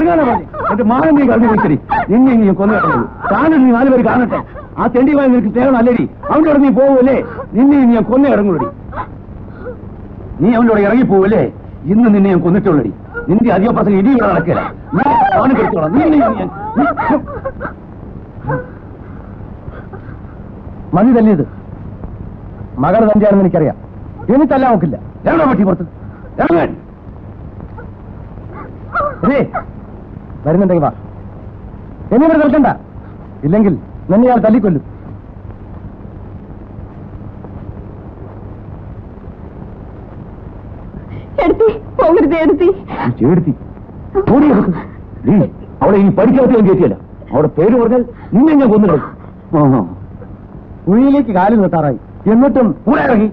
എന്റെ മാനം നീ കണ്ടു വിളിച്ചടി. നിന്നെ നീ കൊന്നു താനും നീ 4 പേര് കാണട്ടെ. ആ തെണ്ടിയുമായി നിനക്ക് സ്നേഹം അല്ലടി. അവനോട് നീ പോവല്ലേ? നിന്നെ നീ കൊന്നു ഇറങ്ങൂടി. നീ അവനോട് ഇറങ്ങിപ്പോവല്ലേ? ഇന്ന് നിന്നെ ഞാൻ കൊന്നിട്ടുള്ളടി. നിന്റെ അധിക പ്രസംഗം ഇടി ഇവിടെ നടക്കില്ല. ഞാൻ കെടുത്തോളാം. മതി തല്ലിയത് മകളുടെ തന്നെയാണെന്ന് എനിക്കറിയാം. എനിക്കല്ല നോക്കില്ല. ഇറങ്ങാൻ പറ്റി പുറത്ത് ഇറങ്ങാൻ. വരുന്നുണ്ടെങ്കിൽ വാ. എന്നിവിടെ നിൽക്കണ്ട. ഇല്ലെങ്കിൽ നിന്നെ ഞാൻ തല്ലിക്കൊല്ലും. അവിടെ ഈ പഠിക്കാത്ത കയറ്റിയല്ല. അവിടെ പേര് പറഞ്ഞാൽ നിന്നെ ഞാൻ കൊന്നിടും. കുഴിയിലേക്ക് കാല് നിർത്താറായി. എന്നിട്ടും കൂടെ ഇറങ്ങി.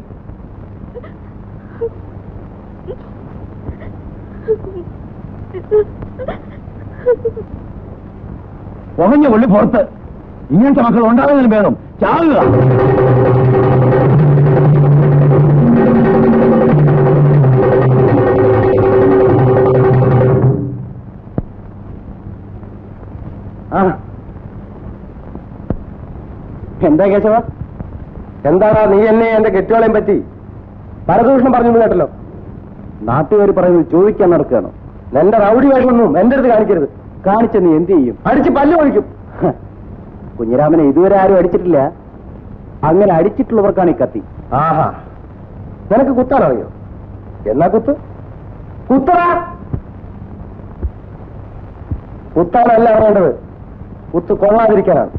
പുകഞ്ഞ കൊള്ളി പുറത്ത്. ഇങ്ങനത്തെ മക്കൾ ഉണ്ടാകുന്നതിന് ഭേദം ചാകുക. എന്താ കേശവ? എന്താടാ നീ എന്നെ എന്റെ കെട്ടുകളെയും പറ്റി പരദൂഷണം പറഞ്ഞു കേട്ടല്ലോ. നാട്ടുകാർ പറയുന്നത് ചോദിക്കാൻ നടക്കുകയാണ്. എന്റെ റൗഡി വേഷമൊന്നും എന്റെ അടുത്ത് കാണിക്കരുത്. കാണിച്ച നീ എന്ത് ചെയ്യും? അടിച്ച് പല്ല് ഒഴിക്കും. കുഞ്ഞിരാമനെ ഇതുവരെ ആരും അടിച്ചിട്ടില്ല. അങ്ങനെ അടിച്ചിട്ടുള്ളവർക്കാണ് ഈ കത്തി. ആഹാ, നിനക്ക് കുത്താനറിയോ? എന്നാ കുത്ത്. കുത്തടാ. കുത്താനല്ല അറിയേണ്ടത്, കുത്ത് കൊള്ളാതിരിക്കാനാണ്.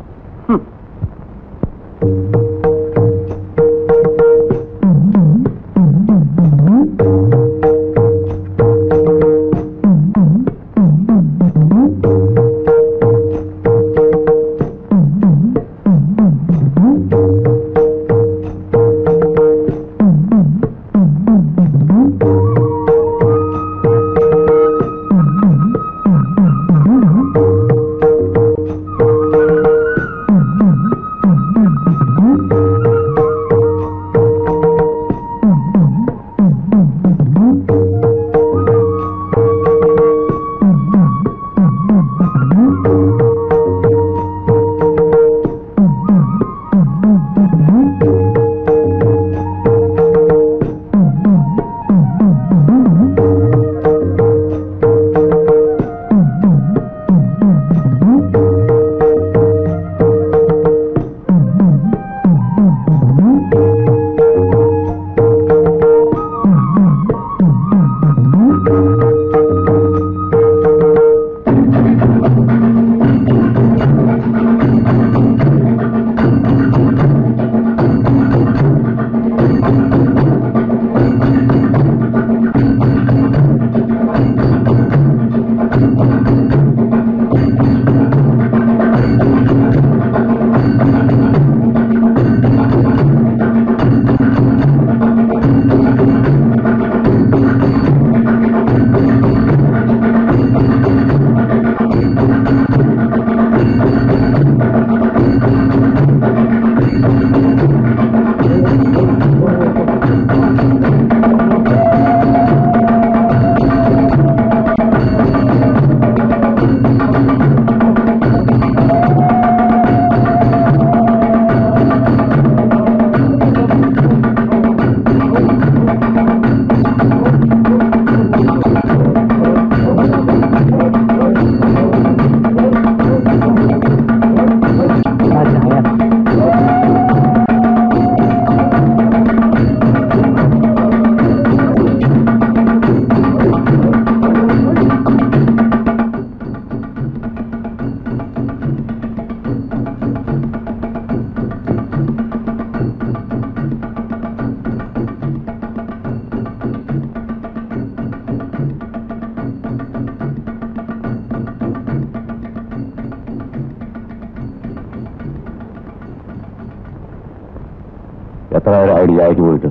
എത്ര ഐഡിയ ആയിട്ട് പോയിട്ട്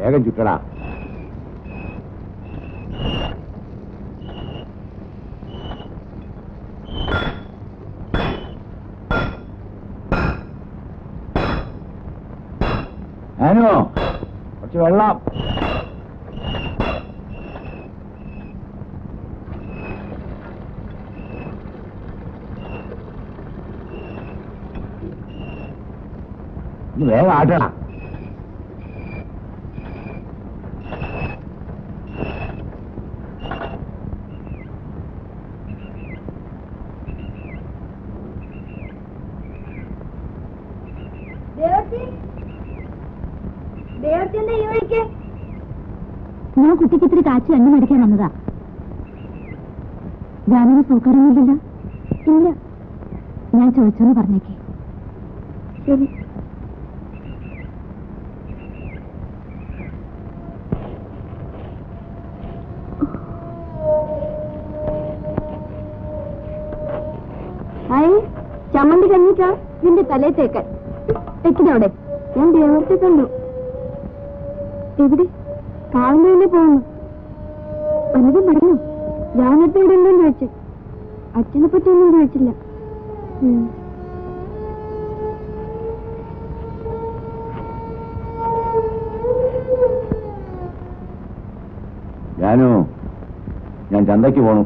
വേഗം ചുറ്റടാ. ആനോ കുറച്ച് വെള്ളം. വേഗം ആട്ടണ. ഞാൻ കുട്ടിക്ക് ഇത്തിരി കാച്ചി എണ്ണ മേടിക്കാൻ വന്നതാ. ഞാനൊന്ന് സൂക്കാരൊന്നുമില്ലല്ലോ? ഇല്ല. ഞാൻ ചോദിച്ചോന്ന് പറഞ്ഞേക്കേ. ശരി. ഹായ്, ചമ്മന്തി കഞ്ഞിക്കാ നിന്റെ തലേ തേക്കാൻ വെക്കുന്നവിടെ. ഞാൻ ദേവത്തെ കണ്ടു. എവിടെ? കാവിന്റെ തന്നെ പോകുന്നു. വല്ലതും പറഞ്ഞു? ഞാനത്തെ ഇവിടെ ഉണ്ടെന്ന് ചോദിച്ചു. അച്ഛനെ പറ്റിയൊന്നും ചോദിച്ചില്ല. ഞാൻ ചന്തയ്ക്ക് പോണു.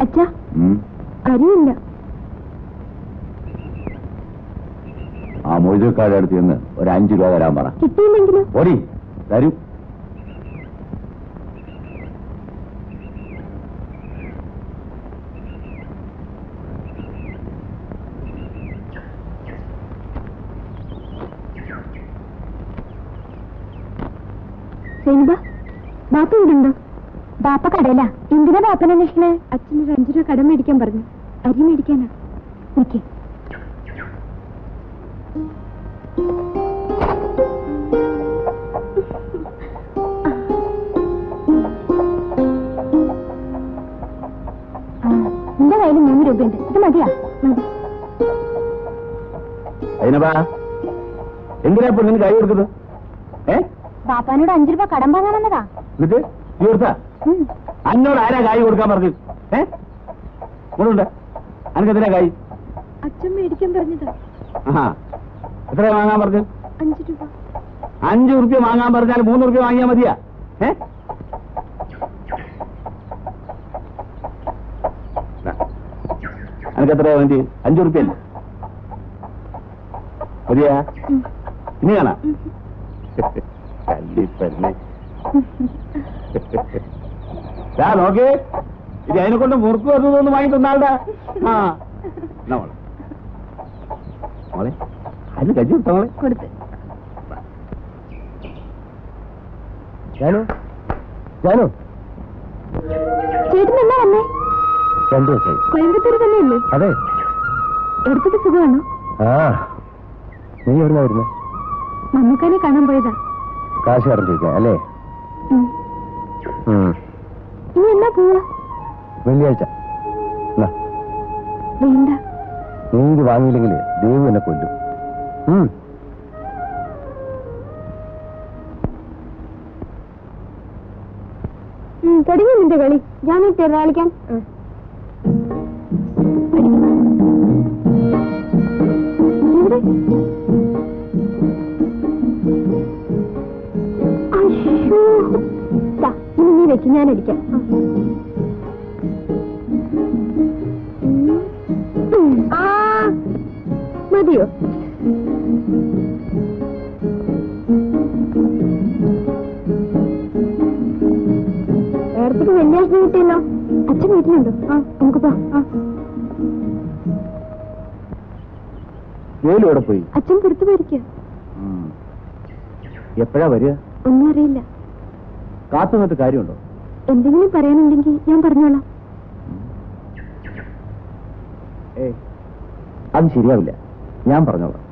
അച്ഛാ, അറിയില്ല. ആ മൊയ്തക്കാരുടെ അടുത്ത് നിന്ന് ഒരു 5 രൂപ തരാൻ പറ. കിട്ടിയില്ലെങ്കിലും ഓടി തരും. ബാപ്പ ഇവിടുണ്ടോ? ബാപ്പ കടയില. എന്തിനാ ബാപ്പനെ അന്വേഷണേ? അച്ഛനൊരു 5 രൂപ കടം മേടിക്കാൻ പറഞ്ഞു. അരി മേടിക്കാനാ. ഓക്കെ. എന്റെ കയ്യിൽ 3 രൂപയുണ്ട്. ഇത് മതിയാ? മതി. എന്തിനാ ഇപ്പൊ നിനക്ക് കൈ കൊടുക്കുന്നത്? ബാപ്പാനോട് 5 രൂപ കടം വാങ്ങാൻ വന്നതാ. എന്നിട്ട് അന്നോട് ആരാ കായ് കൊടുക്കാൻ പറഞ്ഞു? കൊണ്ടുണ്ട്. അനക്കെന്തിനാ കായ്? അച്ഛൻ മേടിക്കാൻ പറഞ്ഞതാ. എത്രയാ വാങ്ങാൻ പറഞ്ഞു? 5 രൂപ. 5 റുപ്യ വാങ്ങാൻ പറഞ്ഞാൽ 3 റുപ്യ വാങ്ങിയാ മതിയാ? അനക്ക് എത്രയാ വേണ്ടി? 5 റുപ്യല്ലേ മതിയാ? ഇനി കാണാം. കല്ലിപ്പന്നെ നോക്കേ, ഇത് അതിനെ കൊണ്ട് മുറുക്ക് വരുന്നതൊന്നും വാങ്ങി തന്നാളുടെ. മോളെ മോളെ അതിന് കജ്ജി കൊടുത്ത മോളെ കൊടുത്ത്. ജാനു ജാനു ചേട്ടൻ എന്നാ വന്നേ? 2 ദിവസമായി. കോയമ്പത്തൂർ തന്നെയല്ലേ? അതെ. എടുത്തിട്ട് സുഖമാണോ? നീ എവിടുന്നാ വരുന്നത്? മമ്മൂക്കാനെ കാണാൻ പോയതാ. കാശ് അറിഞ്ഞിരിക്കാം അല്ലേ? ഇനി എന്നാ പോവാ? വെള്ളിയാഴ്ച. വേണ്ട. നീ ഇത് വാങ്ങിയില്ലെങ്കിൽ ദൈവം എന്നെ കൊല്ലും. തുടങ്ങി നിന്റെ കളി. ഞാൻ കളിക്കാൻ. ഇനി നീ വെച്ച് ഞാൻ അടിക്കാം. മതിയോ? നേരത്തേക്ക് വെള്ളിയാഴ്ച കിട്ടിയല്ലോ. അച്ഛൻ വീട്ടിലുണ്ടോ? നമുക്ക് പോ. ജോലിയോടെ പോയി. അച്ഛൻ പുറത്തു പോയിരിക്കുക. എപ്പോഴാ വരിക? ഒന്നും അറിയില്ല. കാത്തു നിന്നിട്ട് കാര്യമുണ്ടോ? എന്തെങ്കിലും പറയാനുണ്ടെങ്കിൽ ഞാൻ പറഞ്ഞോളാം. അത് ശരിയാവില്ല. ഞാൻ പറഞ്ഞോളാം.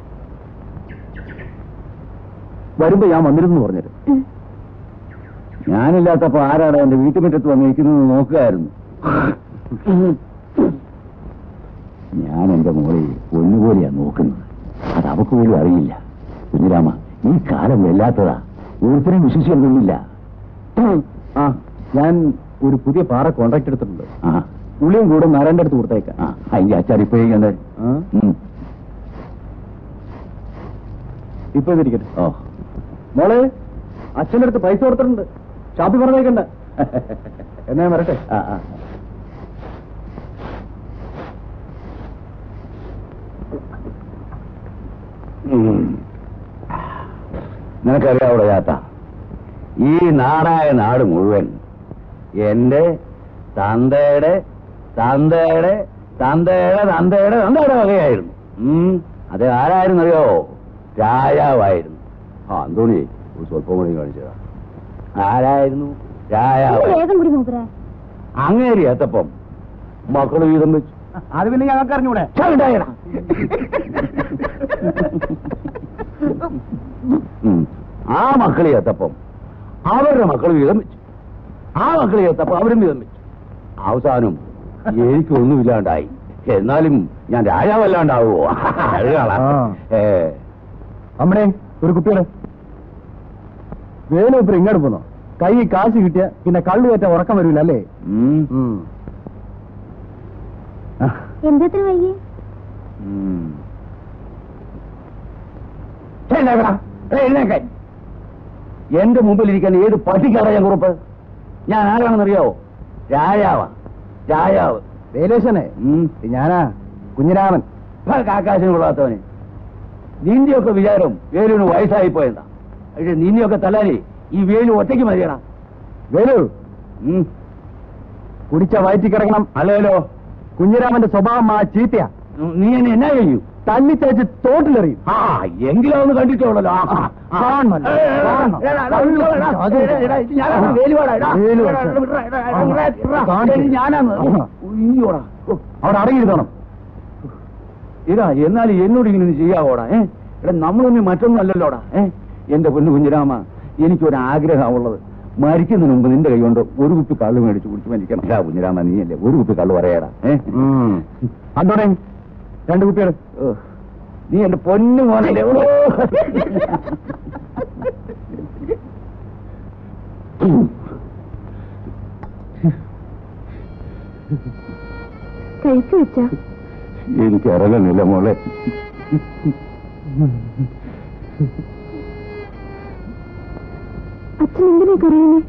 വരുമ്പോ ഞാൻ വന്നിരുന്നു പറഞ്ഞത്. ഞാനില്ലാത്തപ്പോ ആരാണ് എന്റെ വീട്ടുമുറ്റത്ത് വന്നിരിക്കുന്നത് നോക്കുകയായിരുന്നു. ഞാൻ എന്റെ മോളെ ഒന്നുപോലെയാ നോക്കുന്നത്. അത് അവക്ക് പോലും അറിയില്ല. കുഞ്ഞിരാമ, ഈ കാലം വല്ലാത്തതാ, ഒരുത്തരം വിശ്വസിക്കൊന്നുമില്ല. ആ, ഞാൻ ഒരു പുതിയ പാറ കോൺട്രാക്ട് എടുത്തിട്ടുണ്ട്. ഉള്ളിയും കൂടെ നാരായണന്റെ അടുത്ത് കൊടുത്തേക്കാം. അതിന്റെ അച്ചാർ ഇപ്പോഴേക്കും ഇപ്പൊ ഇതിരിക്കട്ടെ. മോളെ, അച്ഛൻ്റെ അടുത്ത് പൈസ കൊടുത്തിട്ടുണ്ട്, ഷാപ്പി പറഞ്ഞേക്കണ്ട. എന്നാ വരട്ടെ. നിനക്കറിയാവോ ചാത്ത, ഈ നാടായ നാട് മുഴുവൻ എന്റെ തന്തയുടെ തന്തയുടെ തന്തയുടെ തന്തയുടെ തന്തയുടെ വകയായിരുന്നു. അത് ആരായിരുന്നറിയോ? രാജാവായിരുന്നു. അന്തോണി ഒരു സ്വല്പം കൂടി കാണിച്ചതാ. ആരായിരുന്നു? രാജാവ്. അങ്ങേരി എത്തപ്പം മക്കള് വീതം വെച്ചു. അത് പിന്നെ ഞങ്ങൾക്ക് അറിഞ്ഞൂടെ? ആ മക്കളെ എത്തപ്പം അവരുടെ മക്കൾ വീതം വെച്ചു. ആ മക്കളെ എത്തപ്പം അവരും വീതം വെച്ചു. അവസാനം എനിക്കൊന്നുമില്ലാണ്ടായി. എന്നാലും ഞാൻ രാജാവല്ലാണ്ടാവോ? അമ്മേ, ഒരു കുട്ടികളെ വേലും ഇപ്പൊ ഇങ്ങോട്ട് പോന്നോ? കൈ കാശ് കിട്ടിയ പിന്നെ കള്ളു കയറ്റാൻ ഉറക്കം വരില്ല അല്ലേ? എന്താ വൈകി? എന്റെ മുമ്പിൽ ഇരിക്കാൻ ഏത് പട്ടിക്കറിയാൻ കുറിപ്പ്? ഞാൻ ആരാണെന്നറിയാവോ? രാജാവാ, രാജാവ്. വേലേശനെ ഞാനാ, കുഞ്ഞിരാമൻ. കാക്കാശിന് കൊള്ളാത്തവനെ. നിന്റെയൊക്കെ വിചാരം വേലുവിന് വയസ്സായി പോയതാ. പക്ഷെ നിന്നെയൊക്കെ തല്ലാലേ ഈ വേലു ഒറ്റയ്ക്ക് മതിയടാ. വേലു കുടിച്ച വയറ്റി കിടക്കണം. അല്ലല്ലോ, കുഞ്ഞിരാമന്റെ സ്വഭാവം ആ ചീത്തയാ. നീ എന്നെ എന്നാ ചെയ്യൂ? തല്ലിച്ചേച്ച് തോട്ടിലെറിയും. എങ്കിലും ഒന്ന് കണ്ടിട്ടുള്ളല്ലോ. അവിടെ അടങ്ങിയിരുത്തണം. ഇതാ, എന്നാലും എന്നോട് ഇങ്ങനെ ചെയ്യാവോടാ? എടാ, നമ്മളൊന്നും മറ്റൊന്നും അല്ലല്ലോടാ. എന്റെ പൊന്നു കുഞ്ഞിരാമ, എനിക്കൊരാഗ്രഹമുള്ളത്, മരിക്കുന്നതിന് മുമ്പ് നിന്റെ കൈ കൊണ്ട് ഒരു കുപ്പി കള്ളു മേടിച്ച് കുടിച്ച് മരിക്കണം. കുഞ്ഞിരാമ, നീയല്ലേ ഒരു കുപ്പി കള്ളു പറയാടാ. അതോടെ 2 കുപ്പികൾ. നീ എന്റെ പൊന്നു മോനല്ലേ. കഴിച്ചു വെച്ച എനിക്ക് ഇറങ്ങുന്നില്ല മോളെ. അച്ഛൻ എന്തിനാ കറിയുന്നേ?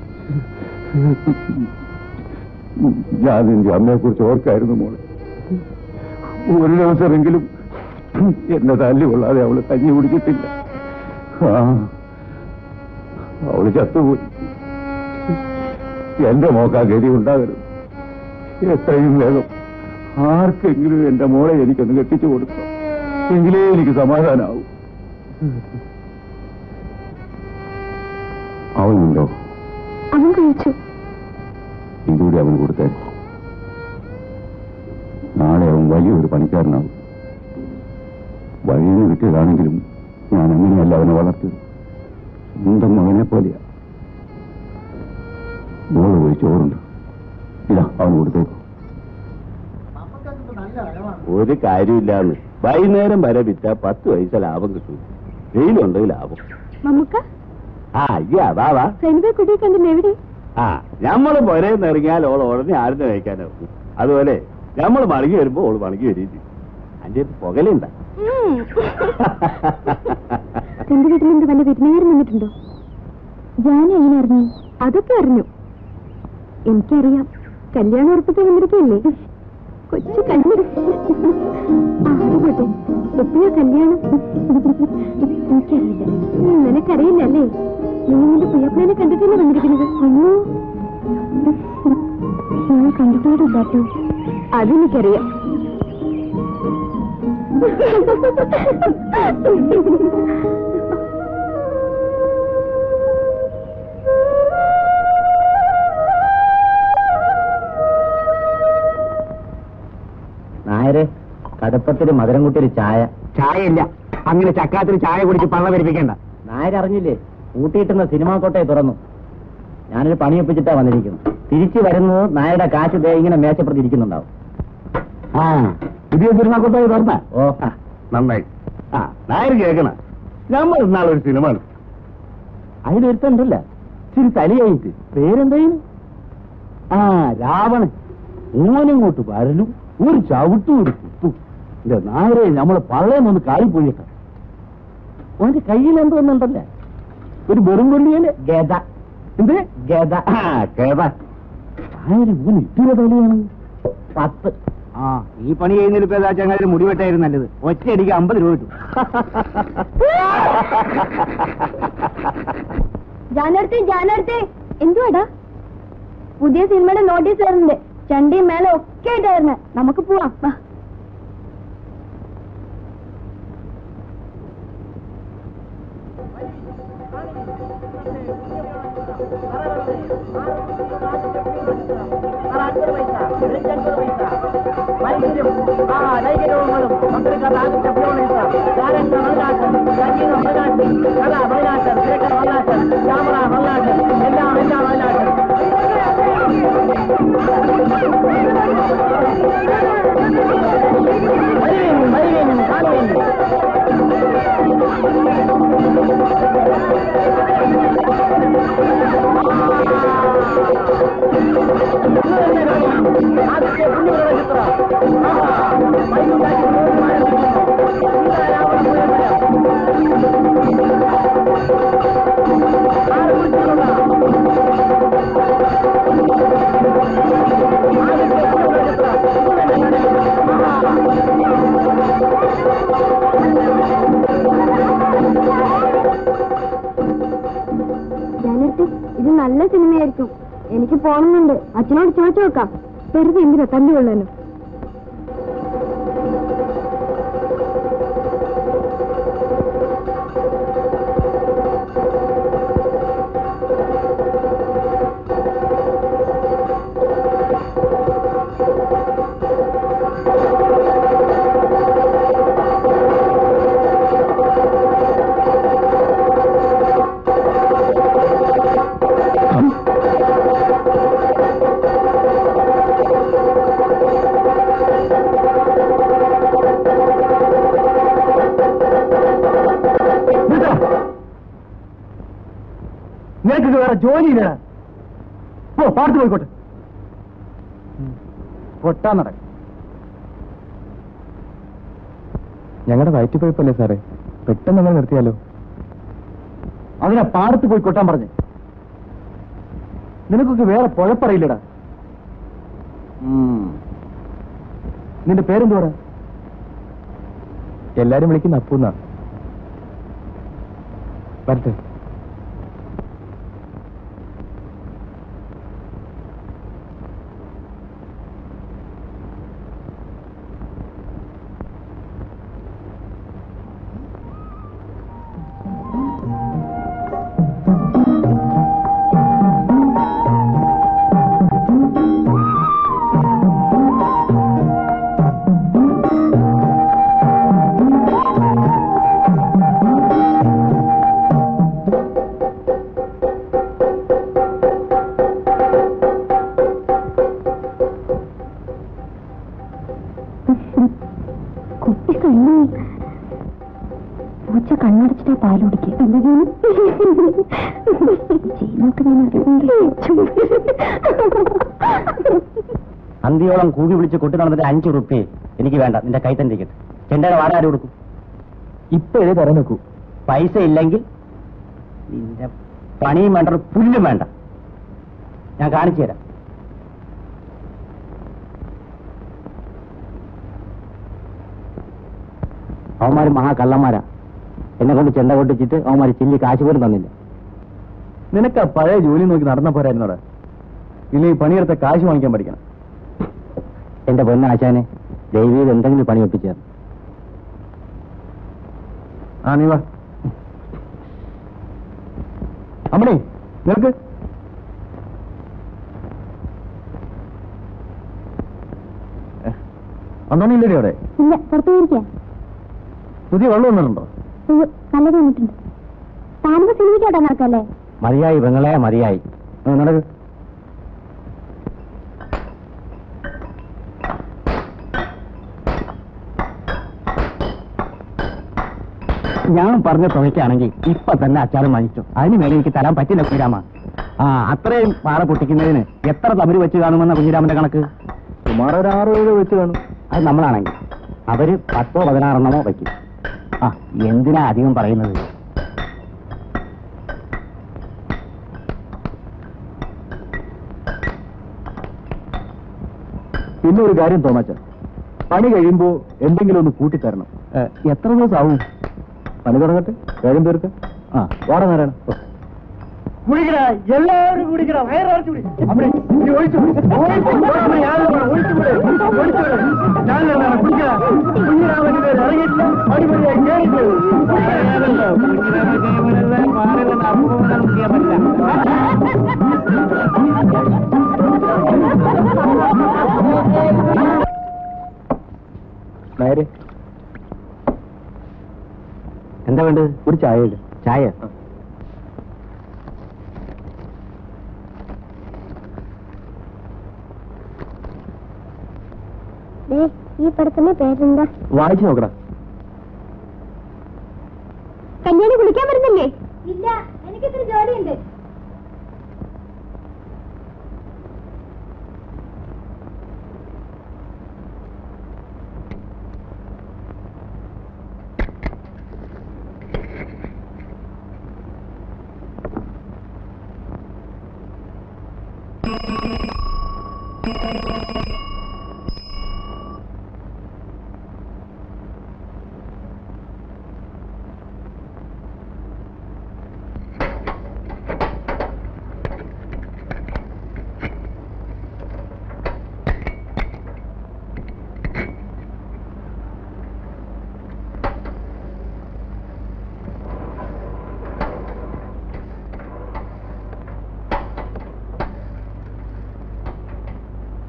ഞാൻ നിന്റെ അമ്മയെ കുറിച്ച് ഓർക്കായിരുന്നു മോളെ. ഒരു ദിവസമെങ്കിലും എന്നെ തല്ലി കൊള്ളാതെ അവള് കഞ്ഞി കുടിക്കത്തില്ല. അവള് ചത്തുപോയി. എന്റെ മോക്കാ ഗതി ഉണ്ടാകരുത്. എത്രയും വേഗം ആർക്കെങ്കിലും എന്റെ മോളെ എനിക്കൊന്ന് കെട്ടിച്ചു കൊടുക്കണം, എങ്കിലേ എനിക്ക് സമാധാനാവും. അവനുണ്ടോ? അവൻ കഴിച്ചു. ഇതുകൂടി അവൻ കൊടുത്തേ. നാളെ അവൻ വലിയൊരു പണിക്കാരനാവും. വഴിയിൽ നിന്ന് കിട്ടിയതാണെങ്കിലും ഞാൻ അങ്ങനെയല്ല അവനെ വളർത്തിയത്. സ്വന്തം മകനെ പോലെയാ. മോള് പോയി ചോറുണ്ട്, ഇതാ അവൻ കൊടുത്തേക്കും. ഒരു കാര്യമില്ലാന്ന്. വൈകുന്നേരം വരെ വിറ്റ 10 പൈസ ലാഭം കിട്ടും. വെയിലുണ്ടെങ്കിൽ ലാഭം. കുട്ടിയെ കണ്ടില്ല എവിടെ? ഞമ്മള് പുരേന്ന് ഇറങ്ങിയാൽ ഓൾ ഉടനെ ആരും കഴിക്കാനാവും. അതുപോലെ ഞമ്മൾ മടങ്ങി വരുമ്പോ ഓള് മടങ്ങി വരികയും. അതിന്റെ പുകലുണ്ട. എന്റെ വീട്ടിൽ എന്ത് വല്ല വിരുന്നുകാരൻ വന്നിട്ടുണ്ടോ? ഞാൻ എങ്ങനെ അറിഞ്ഞു? അതൊക്കെ അറിഞ്ഞു. എനിക്കറിയാം, കല്യാണം ഉറപ്പിക്കാൻ വന്നിരിക്കല്ലേ. കൊച്ചു കണ്ണു. ആയിക്കോട്ടെ, എപ്പോഴാ കല്യാണം? എനിക്കറിയില്ല. നിനക്കറിയില്ല അല്ലേ? നീ നിന്റെ പുയ്യപ്പനെ കണ്ടിട്ടല്ലേ വന്നിരിക്കുന്നത്? അയ്യോ, ഞാൻ കണ്ടിട്ടോടില്ലാട്ടോ. അതെനിക്കറിയാം. നായരെ, കടുപ്പത്തിന് മധുരം കൂട്ടിയൊരു ചായ. ചായയില്ല. അങ്ങനെ ചക്കാത്തിന് ചായ കുടിച്ച് പള്ള വരിപ്പിക്കണ്ട. നായരറിഞ്ഞില്ലേ, കൂട്ടിയിട്ടുന്ന സിനിമാ കോട്ടയെ തുറന്നു. ഞാനൊരു പണിയൊപ്പിച്ചിട്ടാ വന്നിരിക്കുന്നു. തിരിച്ചു വരുന്നത് നായരുടെ കാശ് ദേ ഇങ്ങനെ മേശപ്പുറത്ത് ഇരിക്കുന്നുണ്ടാവും. പുതിയ സിനിമാ കോട്ടയെ തുറന്ന? ഓ, നന്നായി. ആ നായർ കേൾക്കണ നമ്മൾ ഇന്നാളൊരു സിനിമ ആണ് അതിലൊരുത്തണ്ടല്ല ഇച്ചിരി തലയായിട്ട് പേരെന്തായിരുന്നു ആ രാവണൻ ഓനിങ്ങോട്ട് വരലും ഒരു ചവിട്ടും ഒരു കുത്തും എന്റെ നായരെ നമ്മളെ പള്ളയെന്നൊന്ന് കാലിപ്പോയിട്ട ഓന്റെ കയ്യിൽ എന്തോന്നുണ്ടല്ലേ ഒരു വെറും കൊള്ളിയല്ലേ ഗത എന്ത് ഗത ആ ഗത നായര് ഓന് ഇത്തിരി തലയാണ് 10 ആ ഈ പണി ചെയ്യുന്നതിൽ ഇപ്പൊ ഏതാ ചങ്ങാതി മുടിവെട്ടായിരുന്നു നല്ലത് ഒറ്റയടിക്ക് 50 രൂപ കിട്ടും ജാനടുത്ത് എന്തുവാടാ പുതിയ സിനിമയുടെ നോട്ടീസ് വരുന്നുണ്ട് ചണ്ടിയും മേലെ ഒക്കെ ആയിട്ടായിരുന്നു നമുക്ക് പോവാം വാ. ഇത് നല്ല സിനിമയായിരിക്കും എനിക്ക് പോകണമെന്നുണ്ട് അച്ഛനോട് ചോദിച്ചു നോക്കാം വെറുതെ എന്തിനാ തല്ലുകൊള്ളാനോ നിനക്ക് വേറെ ജോലിയില്ല ഓ പാടത്ത് പോയിക്കോട്ടെ പൊട്ടാൻ നടക്കും ഞങ്ങളുടെ വയറ്റിപ്പഴപ്പല്ലേ സാറേ പെട്ടെന്ന് നമ്മൾ നിർത്തിയാലോ അതിനെ പാടത്ത് പോയി കൊട്ടാൻ പറഞ്ഞു നിനക്കൊക്കെ വേറെ പൊഴപ്പറയില്ലടാ നിന്റെ പേരെന്തോടാ എല്ലാരും വിളിക്കുന്ന അപ്പൂന്നാ വരട്ടെ കണ്ണടച്ചിട്ടാ പാൽ കുടിക്കുക അന്തിയോളം കൂകി വിളിച്ച് കൊട്ടി നടന്നിട്ട് 5 റുപ്യ എനിക്ക് വേണ്ട നിന്റെ കൈ തന്നെ ടിക്കറ്റ് ചെണ്ടയുടെ വാടക ആര് കൊടുക്കും ഇപ്പോഴേ തരാൻ നോക്കൂ പൈസ ഇല്ലെങ്കിൽ നിന്റെ പണിയും വേണ്ട പുല്ലും വേണ്ട ഞാൻ കാണിച്ചു തരാം അവന്മാര് മഹാകള്ളന്മാരാ എന്നെ കൊണ്ട് ചെണ്ട കൊട്ടിച്ചിട്ട് അവന്മാര് ചില്ലി കാശ് പോലും തന്നില്ല നിനക്ക് ആ പഴയ ജോലി നോക്കി നടന്ന പോരായിരുന്നോടെ ഇല്ല ഈ പണിയെടുത്ത കാശ് വാങ്ങിക്കാൻ പഠിക്കണം എന്റെ പൊന്നാശാനെ ദൈവീത് എന്തെങ്കിലും പണി ഒപ്പിച്ചേർന്നു ആ നീ വാ അമ്മണി നിനക്ക് അന്നോണില്ലേ അവിടെ ഇല്ല പുറത്തു പോയിരിക്കാം പുതിയ വെള്ളം വന്നിട്ടുണ്ടോ നല്ലത് വന്നിട്ടുണ്ട് താനിപ്പോ സിനിമയ്ക്കോട്ടെ നടക്കല്ലേ മതിയായി പെങ്ങളെ മതിയായി നടക്ക് ഞാൻ പറഞ്ഞ തുകയ്ക്കാണെങ്കിൽ ഇപ്പൊ തന്നെ അച്ചാരം വാങ്ങിച്ചു. അതിന് മേലെ എനിക്ക് തരാൻ പറ്റില്ല കുഞ്ഞിരാമ. അത്രയും പാറ പൊട്ടിക്കുന്നതിന് എത്ര തമിഴ് വെച്ച് കാണുമെന്ന കുഞ്ഞിരാമന്റെ കണക്ക്? സുമാർ ഒരു 6-7 വെച്ച് കാണും. അത് നമ്മളാണെങ്കിൽ അവര് 10-16 വയ്ക്കും. എന്തിനാ അധികം പറയുന്നത്? പിന്നെ ഒരു കാര്യം തോമാച്ച, പണി കഴിയുമ്പോ എന്തെങ്കിലും ഒന്ന് കൂട്ടിത്തരണം. എത്ര ദിവസം ആവും? പണി തുടങ്ങട്ടെ, വേഗം തീർക്ക. ഓടെ നേരാണ്. എല്ലാവരും കുടിക്കണ, വയറിറച്ചു നേരെ. എന്താ വേണ്ടത്? ഒരു ചായ ഇട്. ചായ? ഈ പടത്തിന്റെ പേരെന്താ? വായിച്ചു നോക്കടാ. കല്യാണി കുളിക്കാൻ വരുന്നില്ലേ? ഇല്ല, എനിക്കിത്ര ജോലിയുണ്ട്.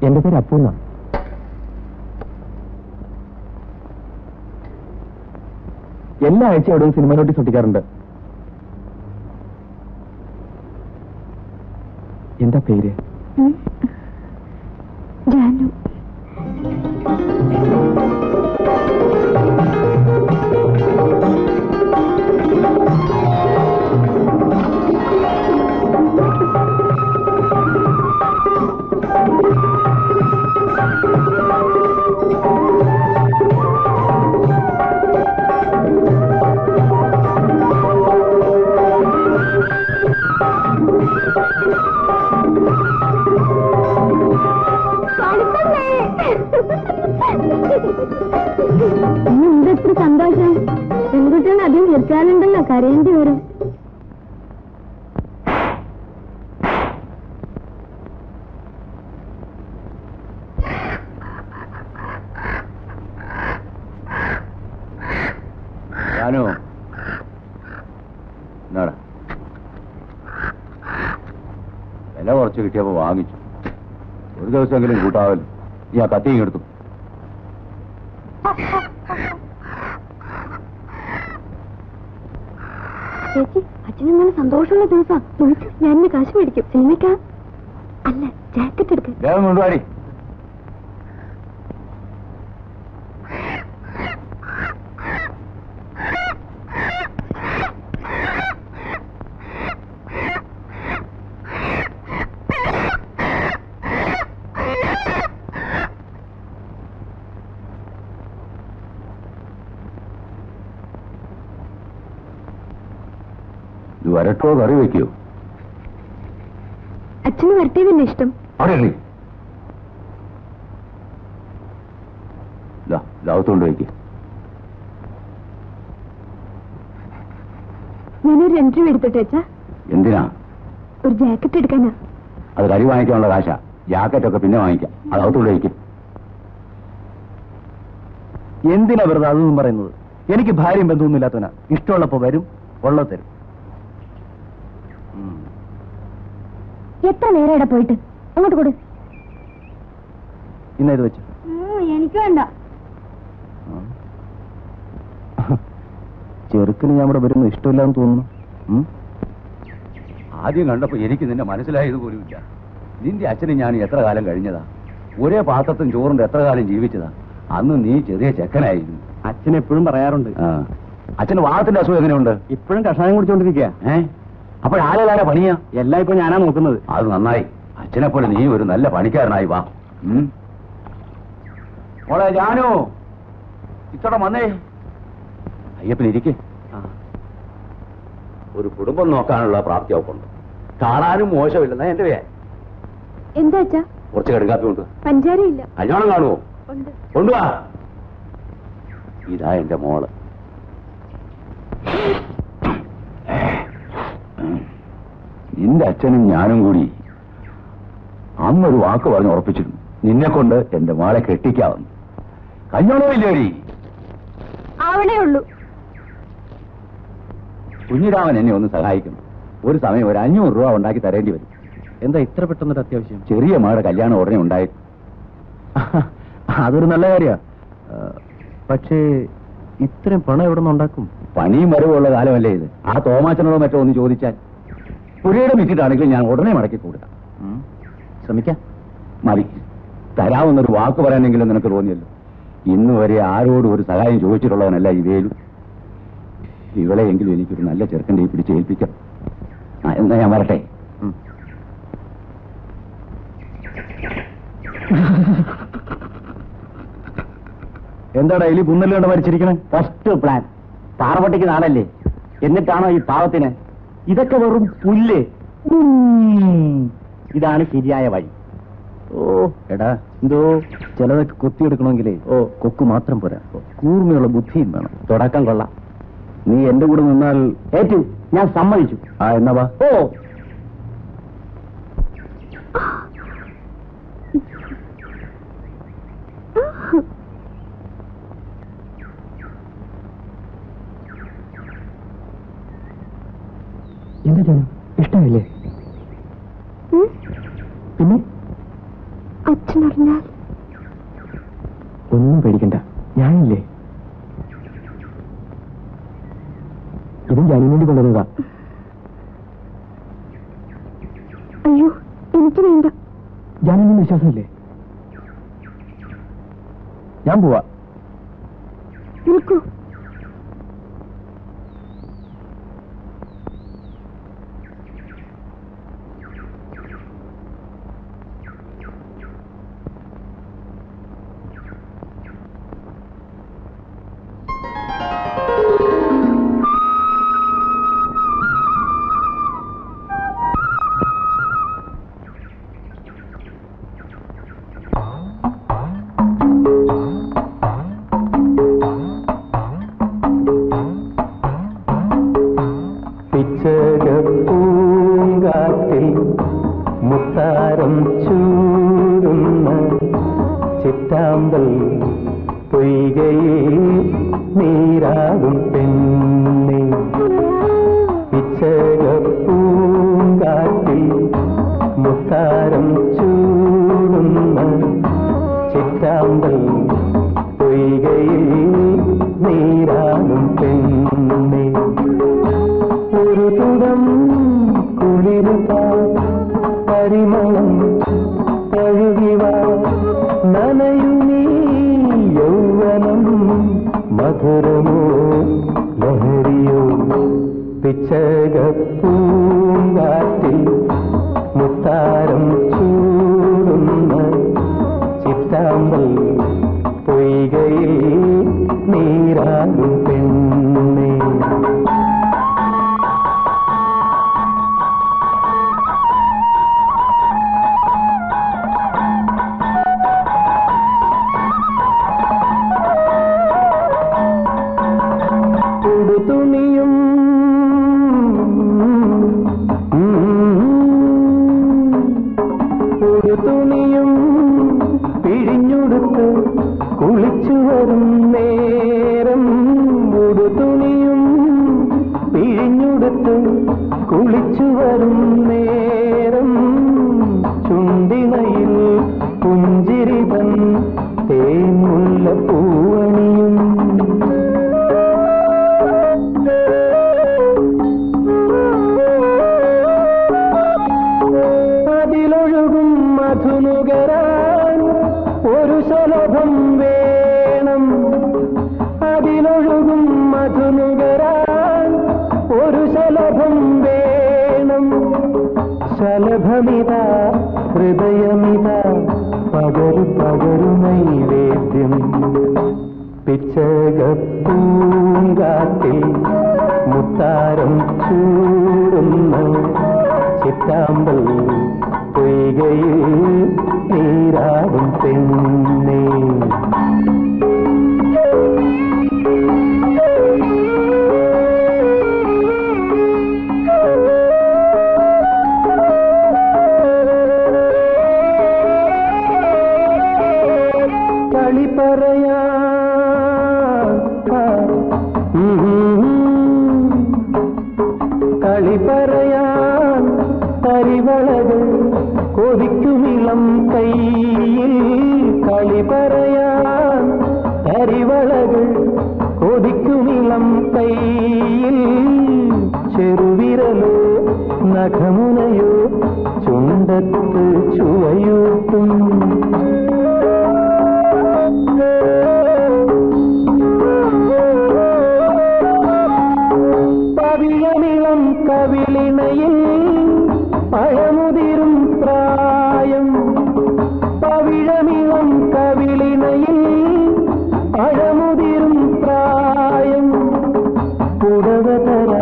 എന്റെ പേര് അപ്പൂന്ന. എല്ലാ ആഴ്ച എവിടെയും സിനിമ നോട്ടീസ് ഒട്ടിക്കാറുണ്ട്. എന്താ പേര്? ജാനു. എത്ര സന്തോഷം. പെൺകുട്ടികൾ അധികം തീർച്ചാലുണ്ടല്ലോ കരയേണ്ടി വരും. വില കുറച്ച് കിട്ടിയപ്പോ വാങ്ങിച്ചു. ഒരു ദിവസമെങ്കിലും കൂട്ടാവല്ലോ. ഈ ആ കത്തിയും എടുത്തു. ചേച്ചി, അച്ഛന് ഇങ്ങനെ സന്തോഷമുള്ള ദിവസം ഞാൻ കാശ് മേടിക്കും. സിനിമയ്ക്കാ? അല്ല, ജാക്കറ്റ് എടുക്കും. വേഗം കൊണ്ടുപാടി. വരട്ടോ കറി വെക്കോ? അച്ഛന് വരട്ടിയതല്ലേ ഇഷ്ടം? അവിടെ ലാവത്തോണ്ട് വയ്ക്ക്. ഞാനൊരു 2 രൂപ എടുത്തിട്ട് വെച്ചാ. എന്തിനാ? ഒരു ജാക്കറ്റ് എടുക്കാനാ. അത് കരി വാങ്ങിക്കാനുള്ള കാശാ. ജാക്കറ്റൊക്കെ പിന്നെ വാങ്ങിക്കാം. അത് അകത്തോണ്ട് വയ്ക്ക്. എന്തിനാ വെറുതെ അതൊന്നും പറയുന്നത്? എനിക്ക് ഭാര്യയും ബന്ധമൊന്നും ഇല്ലാത്തവനാ. ഇഷ്ടമുള്ളപ്പോ വരും, ഉള്ളത് തരും. എത്ര നേരം ഇവിടെ പോയിട്ട്? അങ്ങോട്ട് കൊടു. ഇന്ന ഇത് വെച്ചു. എനിക്ക് വേണ്ട. ചെറുക്കിന് ഞാൻ ഇവിടെ വരുന്നത് ഇഷ്ടമില്ലാന്ന് തോന്നുന്നു. ആദ്യം കണ്ടപ്പോ എനിക്ക് നിന്നെ മനസ്സിലായത് പോലുമില്ല. നിന്റെ അച്ഛനും ഞാൻ എത്ര കാലം കഴിഞ്ഞതാ. ഒരേ പാത്രത്തും ചോറുണ്ട് എത്ര കാലം ജീവിച്ചതാ. അന്ന് നീ ചെറിയ ചെക്കനായിരുന്നു. അച്ഛൻ എപ്പോഴും പറയാറുണ്ട്, അച്ഛന് വാദത്തിന്റെ അസുഖം എങ്ങനെയുണ്ട്? ഇപ്പോഴും കഷായം കുടിച്ചോണ്ടിരിക്കുക. അപ്പോഴാരെല്ലാരെ പണിയാ? എല്ലാം ഇപ്പൊ ഞാനാ നോക്കുന്നത്. അത് നന്നായി. അച്ഛനെ പോലെ നീ ഒരു നല്ല പണിക്കാരനായി വാ. മോളെ ജാനു, ഇത്തോടെ വന്നേ. അയ്യപ്പനിരിക്കെ. ഒരു കുടുംബം നോക്കാനുള്ള പ്രാപ്തി അവക്കുണ്ട്. കാണാനും മോശമില്ലെന്നാ എന്റെ പേര്. എന്താ അച്ഛാ? കുറച്ച് കടുങ്കാപ്പി കൊണ്ട്. പഞ്ചാരയില്ല. കല്യാണം കാണുമോ? ഉണ്ട്. കൊണ്ടുവാ. ഇതാ എന്റെ മോള്. നിന്റെ അച്ഛനും ഞാനും കൂടി അന്നൊരു വാക്ക് പറഞ്ഞ് ഉറപ്പിച്ചിരുന്നു, നിന്നെ കൊണ്ട് എന്റെ മോളെ കെട്ടിക്കാവുന്നു. കല്യാണവും ഇല്ലേടി? അവിടെ ഉള്ളൂ. കുഞ്ഞിരാമൻ എന്നെ ഒന്ന് സഹായിക്കണം. ഒരു സമയം ഒരു 500 രൂപ ഉണ്ടാക്കി തരേണ്ടി വരും. എന്താ ഇത്ര പെട്ടെന്നൊരു അത്യാവശ്യം? ചെറിയ മകളുടെ കല്യാണം ഉടനെ ഉണ്ടായി. അതൊരു നല്ല കാര്യമാണ്. പക്ഷേ ഇത്രയും പണം എവിടെ നിന്ന് ഉണ്ടാക്കും? പണിയും വരവുള്ള കാലമല്ലേ ഇത്. ആ തോമാച്ചനോടോ മറ്റോ ഒന്ന് ചോദിച്ചാൽ. പുരയുടെ മിറ്റിട്ടാണെങ്കിലും ഞാൻ ഉടനെ മടക്കി കൊടുക്കാം. ശ്രമിക്കാം. മതി. തരാവുന്നൊരു വാക്ക് പറയാനെങ്കിലും നിനക്ക് തോന്നിയല്ലോ. ഇന്ന് വരെ ആരോടും ഒരു സഹായം ചോദിച്ചിട്ടുള്ളവനല്ല ഈ വേലു. ഇവളെയെങ്കിലും എനിക്കൊരു നല്ല ചെറുക്കൻ്റെ പിടിച്ച് ഏൽപ്പിക്കാം. എന്നാ ഞാൻ വരട്ടെ. എന്താടാ എലി പുന്നല് കണ്ട് മരിച്ചിരിക്കണേ? First plan. പാറവട്ടിക്ക് നാളല്ലേ, എന്നിട്ടാണോ ഈ പാവത്തിന്? ഇതൊക്കെ വെറും പുല്ല്. ഇതാണ് ശരിയായ വഴി. ഓ എടാ, എന്തോ ചിലതൊക്കെ കൊത്തിയെടുക്കണമെങ്കിലേ കൊക്ക് മാത്രം പോരാ, കൂർമ്മയുള്ള ബുദ്ധിയും വേണം. തുടക്കം കൊള്ളാം. നീ എന്റെ കൂടെ നിന്നാൽ ഏറ്റു, ഞാൻ സമ്മതിച്ചു. എന്നാ വാ. ഓ എന്താ ജനം, ഇഷ്ടമില്ലേ? പിന്നെ അച്ഛനറിഞ്ഞാൽ? ഒന്നും പേടിക്കണ്ട, ഞാനില്ലേ. ഇതും ജാനിന് വേണ്ടി കൊണ്ടുവന്നതാ. അയ്യോ, എനിക്ക് വേണ്ട. ജാനിന് വിശ്വാസമില്ലേ? ഞാൻ പോവാ. നിൽക്കൂ. പൂങ്കാറ്റിൽ മുത്താരം ചൂടുന്ന ചിറ്റാമ്പൽ പൊയ്കയിൽ നീരാടും പെണ്ണെ. പിച്ചക പൂങ്കാറ്റിൽ മുത്താരം ചൂടുന്ന ചിറ്റാമ്പൽ പൊയ്കയിൽ നീരാടും പെണ്ണെ. ഒരു തുടം കുളിരുക പരിമളം കഴുകിവ നനയുനീ യൗവനം മധുരമോ ലഹരിയോ. പിച്ചക പൂങ്കാറ്റിൽ മുത്താരം ചൂടുന്ന ചിറ്റാമ്പൽ പൊയ്കയിൽ നീരാടും പെണ്ണെ. തുണിയും ഒരു തുണിയും പിഴിഞ്ഞുടുത്ത് കുളിച്ചു വരും നേരം. ഒരു തുണിയും പിഴിഞ്ഞുടുത്ത് കുളിച്ചു വരും നേരം. ചുണ്ടിനയിൽ പുഞ്ചിരിതൻ തേൻമുല്ല പൂവണിയും. അതിലൊഴുകും മധുനുകരാൻ ഒരു ശലഭം വേണം. അതിലൊഴുകും മധുനുകരാൻ ദീപമിതാ ഹൃദയമിതാ പകരു പകരു നൈവേദ്യം പിച്ചകപ്പൂങ്കാട്ടിൽ മുത്താരം ചൂടുന്ന ചിറ്റാമ്പൽ പൊയ്കയിൽ നീരാടും പെണ്ണേ കളി പറയാൻ തരിവളകൾ കൊതിക്കുമിളം കൈയിൽ കളി പറയാൻ തരിവളകൾ കൊതിക്കുമിളം കൈയിൽ ചെറുവിരലോ നഖമുനയോ ചുണ്ടത്ത് ചുവയൂട്ടും പവിഴമിളം കവിളിണയിൽ പഴമുതിരും പ്രായം പവിഴമിളം കവിളിണയിൽ പഴമുതിരും പ്രായം പുടവതര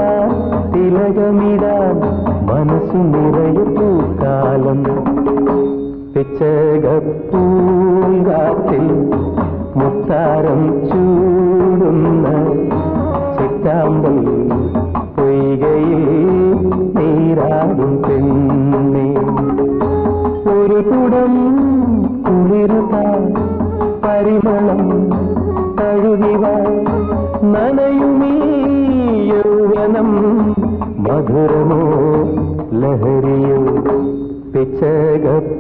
തിലകമിടാൻ മനസ്സു നിറയെ പൂക്കാലം പിച്ചകപ്പൂങ്കാറ്റിൽ മുത്താരം ചൂടുന്ന ചിറ്റാമ്പൽ പൊയ്കയിൽ നീരാടും പെണ്ണേ ഒരു കുടം കുളിരുത പരിമളം തഴുകിവ നനയുമീ യൗവനം മധുരമോ ലഹരിയോ പിച്ചകപ്പൂങ്കാട്ടിൽ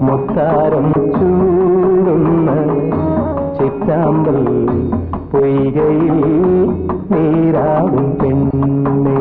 മുത്താരം ചൂടുന്ന ചിറ്റാമ്പൽ പൊയ്കയിൽ നീരാടും പെണ്ണേ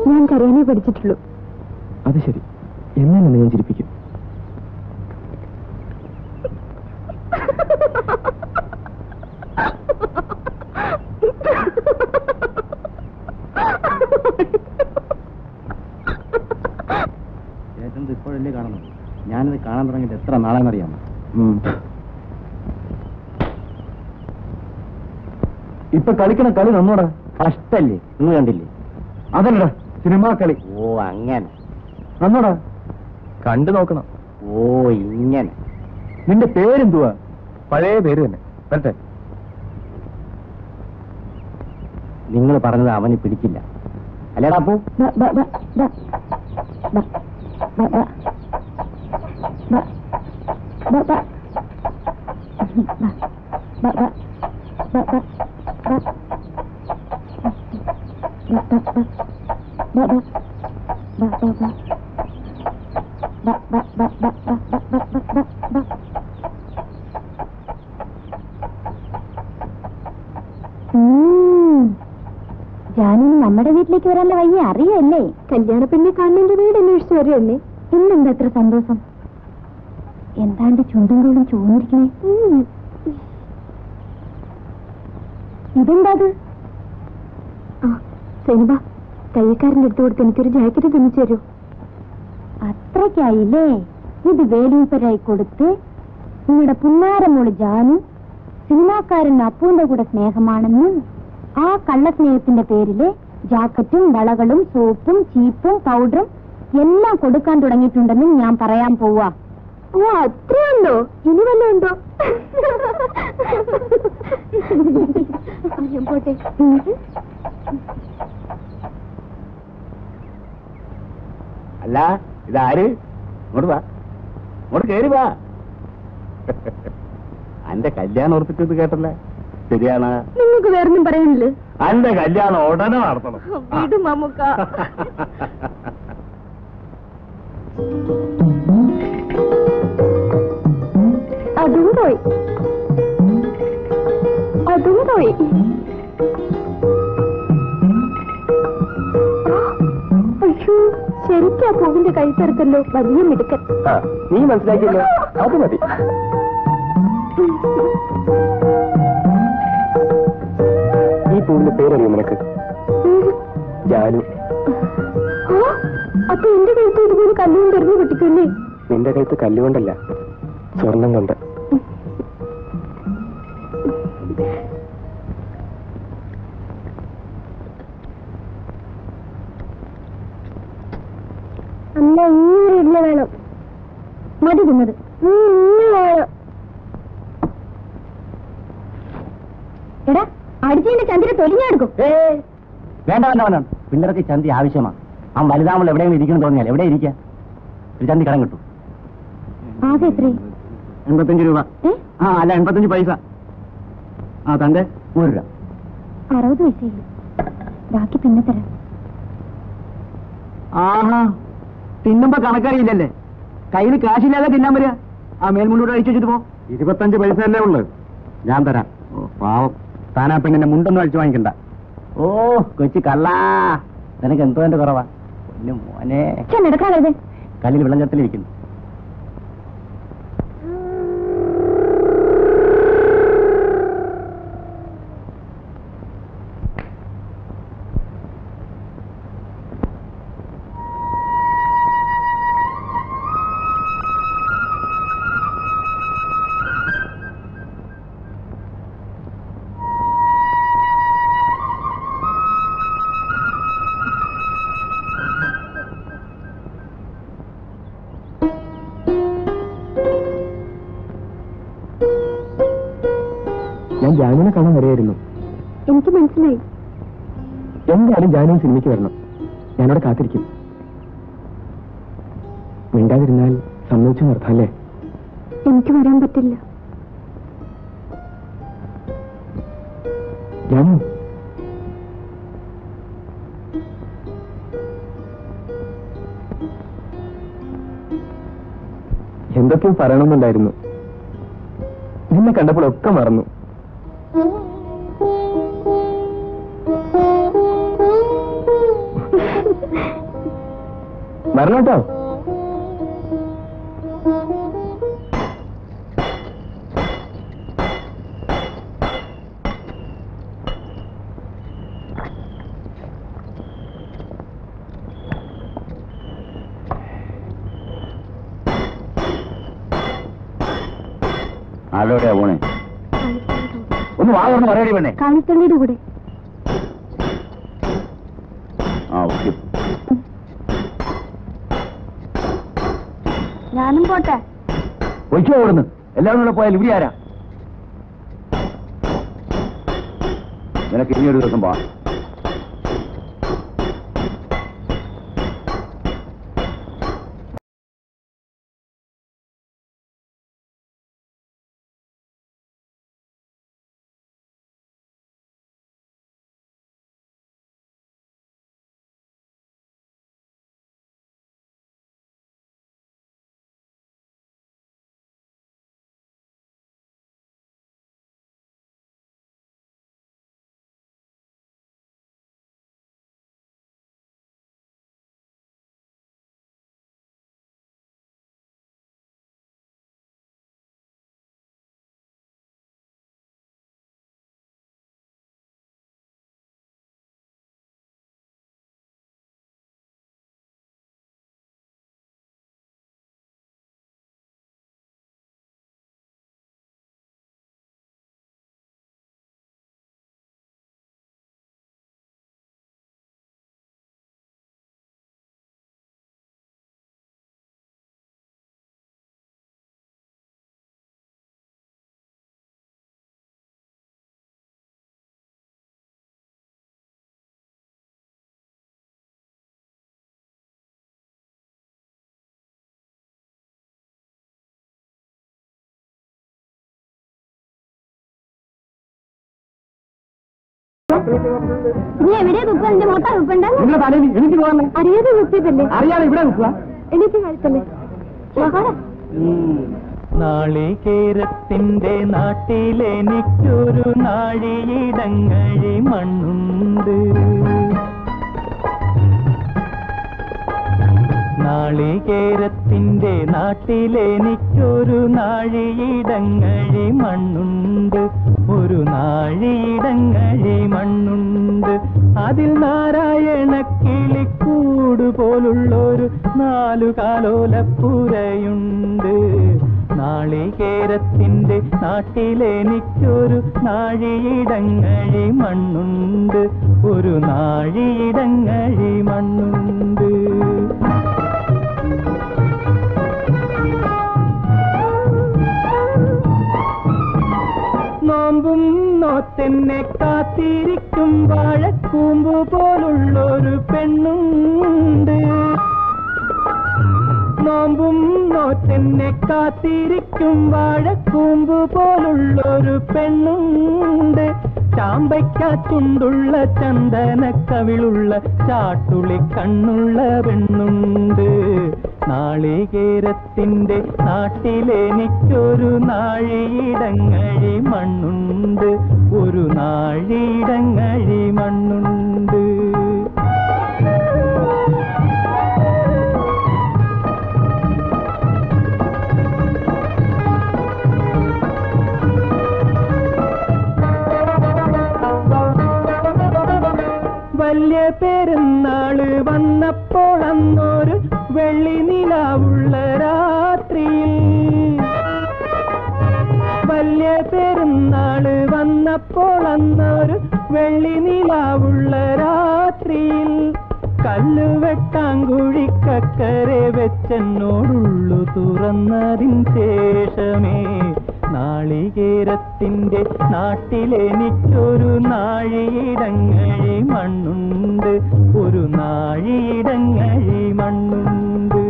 ഞാൻ കരയാനേ പഠിച്ചിട്ടുള്ളൂ. അത് ശരി, എന്നെ ഞാൻ ചിരിപ്പിക്കും. ചേട്ടൻ ഇപ്പോഴല്ലേ കാണണം. ഞാനിത് കാണാൻ തുടങ്ങിയിട്ട് എത്ര നാളെന്നറിയാമോ? ഇപ്പൊ കളിക്കണ കളി നന്നോടാ. കഷ്ടല്ലേ, നിങ്ങൾ കണ്ടില്ലേ? അതല്ലടാ സിനിമാ കളി. ഓ അങ്ങനെ നന്നോടാ, കണ്ടു നോക്കണം. ഓ ഇങ്ങനെ. നിന്റെ പേരെന്തുവാ? പഴയ പേര് തന്നെ. വരട്ടെ. നിങ്ങൾ പറഞ്ഞത് അവന് പിടിക്കില്ല അല്ലേടാ അപ്പു? ജാനുവിന് നമ്മുടെ വീട്ടിലേക്ക് വരാനുള്ള വയ്യ അറിയല്ലേ? കല്യാണ പെണ്ണെ കാണുന്നതിന്റെ വീട് അന്വേഷിച്ചു വരുമല്ലേ? ഇന്നെന്താ അത്ര സന്തോഷം? എന്താണ്ട് ചുണ്ടും കൂടും ചോദിക്കണേ. ഇതെന്താ? സെനിബ, തയ്യക്കാരൻ്റെ അടുത്ത് കൊടുത്ത് എനിക്കൊരു ജാക്കറ്റ് തുന്നിച്ചു തരൂ. അത്രയ്ക്കായില്ലേ? ഇത് വേലൂപ്പരായി കൊടുത്ത് നിങ്ങളുടെ പുന്നാരമോള് ജാനു സിനിമാക്കാരൻ അപ്പൂന്റെ കൂടെ സ്നേഹമാണെന്നും ആ കള്ളസ്നേഹത്തിന്റെ പേരില് ജാക്കറ്റും വളകളും സോപ്പും ചീപ്പും പൗഡറും എല്ലാം കൊടുക്കാൻ തുടങ്ങിയിട്ടുണ്ടെന്നും ഞാൻ പറയാൻ പോവാ. ഓ അത്രയുണ്ടോ? ഇനി വല്ലതും ഉണ്ടോ? പോട്ടെ. അല്ല ഇതാര്? ഇങ്ങോട്ട് വാ, ഇങ്ങോട്ട് കയറി വാ. അന്റെ കല്യാണം ഉറപ്പിച്ചത് കേട്ടല്ലേ? ശരിയാണ്. നിങ്ങൾക്ക് വേറൊന്നും പറയാനില്ലേ? അന്റെ കല്യാണം ഉടനെ നടത്തണം. വീടും മമ്മൂക്ക. അതും പോയി, അതും പോയി. അയ്യോ, ശരിക്കാ പൂവിന്റെ കഴുത്തറുത്തല്ലോ. വലിയ മിടുക്കൻ. നീ മനസ്സിലാക്കിയല്ലോ, അത് മതി. ഈ പൂവിന്റെ പേരറിയോ നിനക്ക്? ജാനു. അപ്പൊ എന്റെ കഴുത്ത് ഇതുപോലെ കല്ലുകൊണ്ട് എറിഞ്ഞു പൊട്ടിക്കല്ലേ? നിന്റെ കഴുത്ത് കല്ലുകൊണ്ടല്ല, സ്വർണം കൊണ്ട്. അമ്മ ഇങ്ങനെ ഇല്ല വേണം. മതി തിന്നത്. വേണം. എടാ, അടിച്ചതിന്റെ ചന്ദ്ര തൊലിഞ്ഞെടുക്കും. വേണ്ട വേണ്ട വേണ്ട, പിള്ളേർക്ക് ചന്തി ആവശ്യമാണ്. ആ വലുതാമൾ എവിടെയെങ്കിലും ഇരിക്കണം തോന്നിയാൽ എവിടെ ഇരിക്കുക? ഒരു ചന്തി കടം കിട്ടും. ആകെ എത്ര? 85 രൂപ. അല്ല 85 പൈസ. തന്റെ 1 രൂപ. 60 പൈസയില്ല, ബാക്കി പിന്നെ തരാം. ആഹാ, തിന്നുമ്പോ കണക്കറിയില്ലല്ലേ? കയ്യിൽ കാശില്ലാതെ തിന്നാൻ വരിക. ആ മേൽമുണ്ടൂടെ അഴിച്ചു വെച്ചിട്ട് പോ. 25 പൈസ അല്ലേ ഉള്ളു, ഞാൻ തരാം. പാവം, താനാ പെണ്ണിന്റെ മുണ്ടൊന്നും അഴിച്ചു വാങ്ങിക്കണ്ട. ഓ കൊച്ചി കള്ളാ, നിനക്ക് എന്തോ എന്റെ കുറവാ. മോനെ നടക്കാതെ കല്ലിൽ വെള്ളം ചത്തിലിരിക്കുന്നു. ഞാൻ ജാനുവിനെ കാണാൻ വരെയായിരുന്നു. എനിക്ക് മനസ്സിലായി. എന്തായാലും ജാനുവിൻ സിനിമയ്ക്ക് വരണം. ഞാനവിടെ കാത്തിരിക്കും. മിണ്ടാതിരുന്നാൽ സമ്മതിച്ചു നിർത്താല്ലേ? എനിക്ക് വരാൻ പറ്റില്ല. ജാനു, എന്തൊക്കെയോ പറയണമെന്നുണ്ടായിരുന്നു. നിന്നെ കണ്ടപ്പോഴൊക്കെ മറന്നു. മറന്നോട്ടോ. ആരോടെയാ പോണേ? ഒന്ന് വാങ്ങുന്നു പറയടി പെണ്ണേ. കാണിത്തള്ളിയുടെ കൂടെ. ഓക്കെ, ഞാനും പോട്ടെ. ഒഴിച്ചോ ഓടുന്നു. എല്ലാവരും കൂടെ പോയാൽ ഇവിടെ ആരാ? നിനക്ക് ഇനിയൊരു ദിവസം പോവാം. നീ എവിടെയാ കുപ്പ? എന്റെ മോട്ടാ കുപ്പുണ്ട്. നിങ്ങളുടെ തലയിൽ എനിക്ക് പോകാൻ അറിയാതെ കുപ്പിയതല്ലേ? അറിയാതെ ഇവിടെ കുപ്പ. എനിക്ക് കഴിച്ചല്ലേ നാളികേരത്തിന്റെ നാട്ടിലെനിക്കൊരു നാഴിയിടങ്ങഴി മണ്ണുണ്ട്. നാളികേരത്തിന്റെ നാട്ടിലെനിക്കൊരു നാഴിയിടങ്ങഴി മണ്ണുണ്ട്. ഒരു നാഴിയിടങ്ങഴി മണ്ണുണ്ട്. അതിൽ നാരായണ കിളിക്കൂട് പോലുള്ളൊരു 4 കാലോലപ്പുരയുണ്ട്. നാളികേരത്തിന്റെ നാട്ടിലെനിക്കൊരു നാഴിയിടങ്ങഴി മണ്ണുണ്ട്. ഒരു നാഴിയിടങ്ങഴി മണ്ണുണ്ട്. നോമ്പും നോത്തെന്നെ കാത്തിരിക്കും വാഴക്കൂമ്പ് പോലുള്ളൊരു പെണ്ണുണ്ട്. നോമ്പും നോത്തെന്നെ കാത്തിരിക്കും വാഴക്കൂമ്പ് പോലുള്ളൊരു പെണ്ണുണ്ട്. ചാമ്പയ്ക്കാറ്റുണ്ടുള്ള ചന്ദനക്കവിളുള്ള ചാട്ടുളി കണ്ണുള്ള പെണ്ണുണ്ട്. നാളികേരത്തിന്റെ നാട്ടിലെനിക്കൊരു നാഴിയിടങ്ങഴി മണ്ണുണ്ട്. ഒരു നാഴിയിടങ്ങഴി മണ്ണുണ്ട്. വലിയ പെരുന്നാള് വന്നപ്പോൾ അന്നൊരു വെള്ളി നിലാവുള്ള രാത്രിയിൽ, വലിയ പെരുന്നാള് വന്നപ്പോൾ അന്നൊരു വെള്ളി നിലാവുള്ള രാത്രിയിൽ, കല്ലുവെട്ടാങ്കുഴിക്കക്കരെ വെച്ചെന്നോടുള്ളു തുറന്നതിൻ ശേഷമേ നാളികേരത്തിന്റെ നാട്ടിലെനിക്കൊരു നാഴിയിടങ്ങഴി മണ്ണുണ്ട്. ഒരു നാഴിയിടങ്ങഴി മണ്ണുണ്ട്.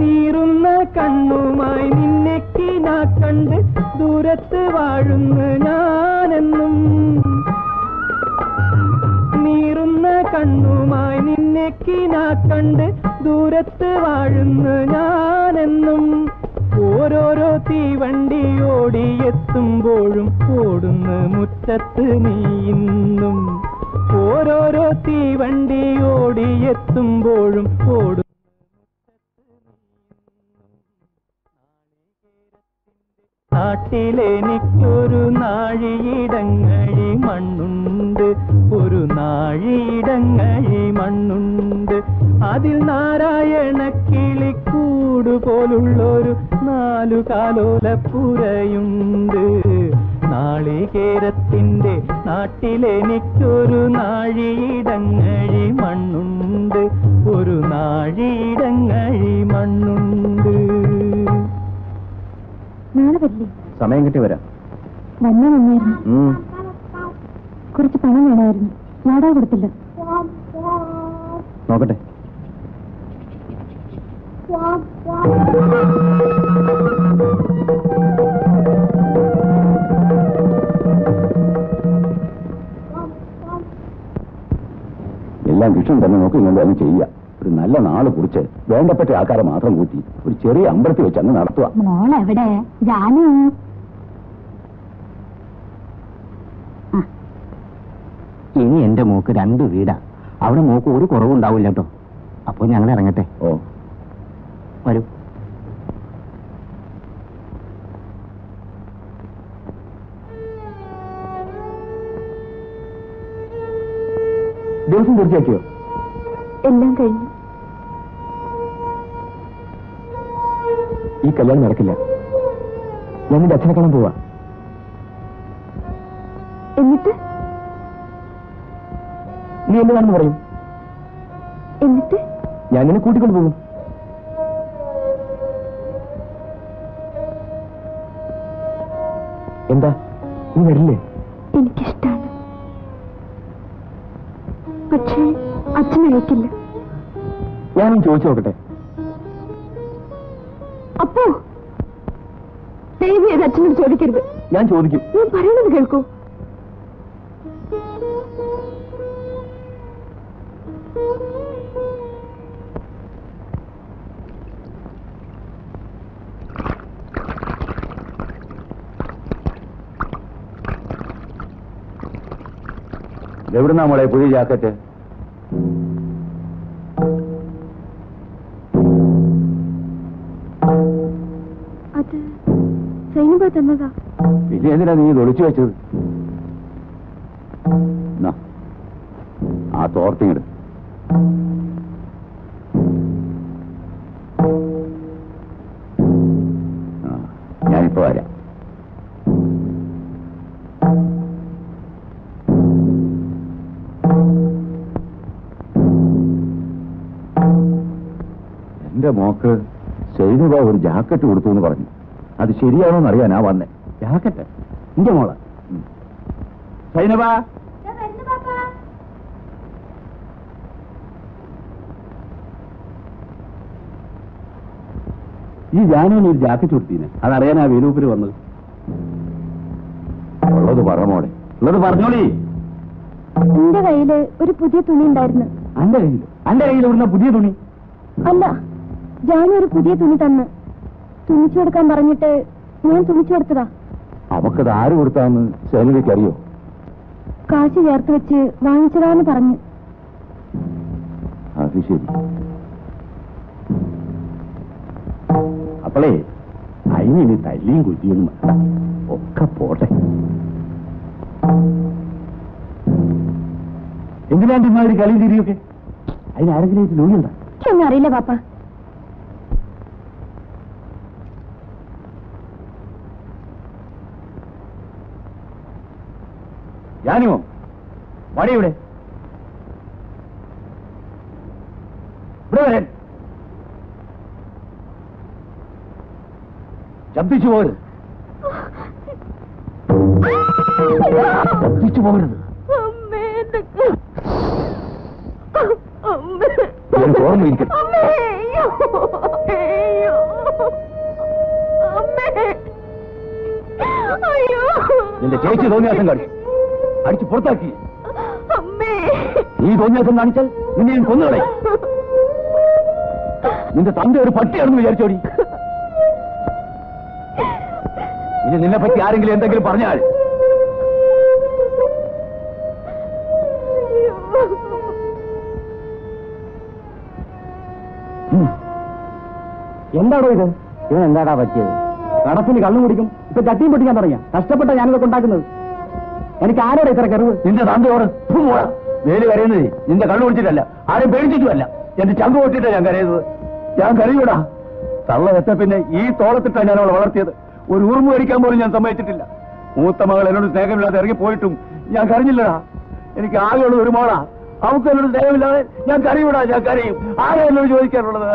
നീറുന്ന കണ്ണുമായി നിന്നെ കിനാ കണ്ട് ദൂരത്ത് വാഴുന്നു ഞാനെന്നും. നീറുന്ന കണ്ണുമായി നിന്നെ കിനാ കണ്ട് ദൂരത്ത് വാഴുന്നു ഞാനെന്നും. ഓരോരോ തീവണ്ടി ഓടിയെത്തുമ്പോഴും ഓടുന്നു മുറ്റത്ത് നീ ഇന്നും. ഓരോരോ തീവണ്ടി ഓടിയെത്തുമ്പോഴും ഓടും നാട്ടിലെനിക്കൊരു നാഴിയിടങ്ങഴി മണ്ണുണ്ട്. ഒരു നാഴിയിടങ്ങഴി മണ്ണുണ്ട്. അതിൽ നാരായണ കിളിക്കൂട് പോലുള്ളൊരു 4 കാലോലപ്പുരയുണ്ട്. നാളികേരത്തിന്റെ നാട്ടിലെനിക്കൊരു നാഴിയിടങ്ങഴി മണ്ണുണ്ട്. ഒരു നാഴിയിടങ്ങഴി മണ്ണുണ്ട്. നാളെ വരില്ലേ? സമയം കിട്ടി വരാം. വന്നായിരുന്നു. കുറച്ച് പണം വേണമായിരുന്നു. വാടക കൊടുത്തില്ല. നോക്കട്ടെ. എല്ലാം കൃഷ്ണൻ തന്നെ നോക്കി ഇങ്ങോട്ട് അങ്ങ് ചെയ്യുക. ഒരു നല്ല നാള് കുറിച്ച് വേണ്ടപ്പെട്ട ആൾക്കാരെ മാത്രം കൂട്ടി ഒരു ചെറിയ അമ്പലത്തിൽ വെച്ച് അങ്ങ് നടത്തുക. മോളെവിടെ? ജാനു. ഇനി എന്റെ മോക്ക് 2 വീടാ. അവിടെ മോക്ക് ഒരു കുറവുണ്ടാവില്ല കേട്ടോ. അപ്പൊ ഞങ്ങൾ ഇറങ്ങട്ടെ. ഓ വരൂ. ദിവസം തീർച്ചയാക്കിയോ? എല്ലാം കഴിഞ്ഞു. ഈ കല്യാണം നടക്കില്ല. ഞാൻ നിന്റെ അച്ഛനെ കാണാൻ പോവാ. എന്നിട്ട് നീ എന്നതാണെന്ന് പറയും. എന്നിട്ട് ഞാൻ നിന്നെ കൂട്ടിക്കൊണ്ട് പോകും. എന്താ നീ വരില്ലേ? എനിക്കിഷ്ടാണ്. പക്ഷേ അച്ഛനയക്കില്ല. ഞാനും ചോദിച്ചു നോക്കട്ടെ. അപ്പോ ദയവ് ചെയ്ത് അച്ഛനോട് ചോദിക്കരുത്. ഞാൻ ചോദിക്കും. ഞാൻ പറയണത് കേൾക്കൂ. എവിടുന്നാ മോളെ പുതിയ ജാക്കറ്റ്? അത് സൈനുബ തന്നതാ. പിന്നെ എന്തിനാ നീ ഇത് ഒളിച്ചു വെച്ചത്? ആ തോർത്തിങ്ങട്. ഞാനിപ്പോ വരാം. എന്റെ മോക്ക് സൈനുബ ഒരു ജാക്കറ്റ് കൊടുത്തു എന്ന് പറഞ്ഞു. അത് ശരിയാണോന്ന് അറിയാനാ വന്നേ. ജാക്കറ്റ് എന്റെ മോള്. സൈനുബ, ഈ ജാനുവിന് ഒരു ജാക്കറ്റ് കൊടുത്തീനെ, അതറിയാനാ വീനൂപ്പിന് വന്നത്. ഉള്ളത് പറ മോളെ, ഉള്ളത് പറഞ്ഞോളി. എന്റെ കയ്യില് ഒരു പുതിയ തുണി ഉണ്ടായിരുന്നു. അന്റെ കയ്യിൽ ഇവിടുന്ന പുതിയ തുണി? അല്ല, ജാനു ഒരു പുതിയ തുണി തന്ന് തുണിച്ചു കൊടുക്കാൻ പറഞ്ഞിട്ട് ഞാൻ തുണിച്ചു കൊടുത്തതാ. അവക്കത് ആര് കൊടുത്താന്ന് സൈനുവയ്ക്ക് അറിയോ? കാശ് ചേർത്ത് വെച്ച് വാങ്ങിച്ചതാന്ന് പറഞ്ഞു. അത് ശരി. അപ്പളേ അതിനി തല്ലിയും കുറ്റിയൊന്നും വേണ്ട, ഒക്കെ പോട്ടെ. എന്തിനാണ്ട് ഇമാതിരി കളി തിരിയൊക്കെ? അതിനാരെങ്കിലും ഇത് ലോണിയുണ്ടോ? ഒന്നും അറിയില്ല പാപ്പ. ജാനുവോ മടി ഇവിടെ വരാൻ. ശബ്ദിച്ചു പോകരുത്, ശബ്ദിച്ചു പോകരുത്. എനിക്ക് ഓർമ്മയിരിക്കട്ടെ. നിന്റെ ചേച്ചി തോന്നിയാസം കാണിച്ചു, അടിച്ചു പുറത്താക്കി. നീ തോന്നിയാസം കാണിച്ചാൽ നിന്നെ ഞാൻ കൊന്നുകളെ. നിന്റെ തന്റെ ഒരു പട്ടിയാണെന്ന് വിചാരിച്ചോടി. ഇനി നിന്നെ പറ്റി ആരെങ്കിലും എന്തെങ്കിലും പറഞ്ഞാൽ എന്താണോ ഇത്? ഇവൻ എന്താടാ പറ്റിയത്? കടത്തിന് കള്ളു കുടിക്കും, ഇപ്പൊ ചട്ടിയും പൊട്ടിക്കാൻ തുടങ്ങിയ. കഷ്ടപ്പെട്ട ഞാനിതൊക്കെ ഉണ്ടാക്കുന്നത്. എനിക്ക് ആരോടെ ഇത്ര കറിവ്? നിന്റെ തന്തയോട് വേല് കരയുന്നത് നിന്റെ കള്ളു കുടിച്ചിട്ടല്ല, ആരും പേടിച്ചിട്ടുമല്ല. എന്റെ ചങ്ക് പൊട്ടിട്ടാ ഞാൻ കരയുന്നത്. ഞാൻ കരയൂടാ. തള്ള എത്ത പിന്നെ ഈ തോളത്തിട്ടാണ് ഞാൻ അവളെ വളർത്തിയത്. ഒരു ഉറുമ്പ് കഴിക്കാൻ പോലും ഞാൻ സമ്മതിച്ചിട്ടില്ല. മൂത്ത മകൾ എന്നോട് സ്നേഹമില്ലാതെ ഇറങ്ങി പോയിട്ടും ഞാൻ കരഞ്ഞില്ലടാ. എനിക്ക് ആകെയുള്ള ഒരു മോളാ. അവൾക്ക് എന്നോട് സ്നേഹമില്ലാതെ ഞാൻ കരയൂടാ. ഞാൻ കരയും. ആരാ എന്നോട് ചോദിക്കാനുള്ളത്?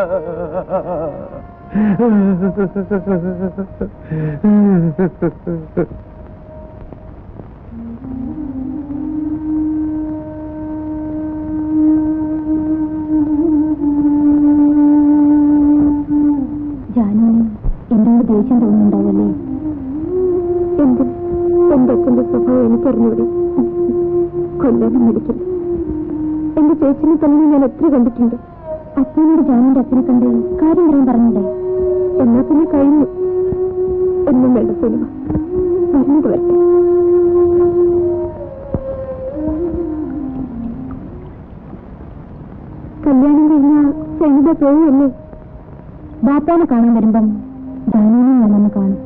ജാനുവിന് എന്നോട് ദേഷ്യം തോന്നുന്നുണ്ടാവല്ലേ? എന്റെ അച്ഛന്റെ സ്വഭാവം എനിക്കറിഞ്ഞൂടെ. കൊല്ലാനും മടിക്കില്ല. എന്റെ ചേച്ചിനെ തന്നെ ഞാൻ എത്ര കണ്ടിട്ടുണ്ട്. അച്ഛനോട് ജാനുവിന്റെ അച്ഛനെ കണ്ട് കാര്യം പറയാൻ പറഞ്ഞിട്ടേ. എന്നാ പിന്നെ കഴിഞ്ഞു. എന്നും വേണ്ട സിനിമ വരുന്നത് വരട്ടെ. കല്യാണം കഴിഞ്ഞാൽ സൈനിക പോവുമല്ലേ? ബാപ്പാനെ കാണാൻ വരുമ്പം ജാനുവിനെ ഞാനൊന്ന് കാണും.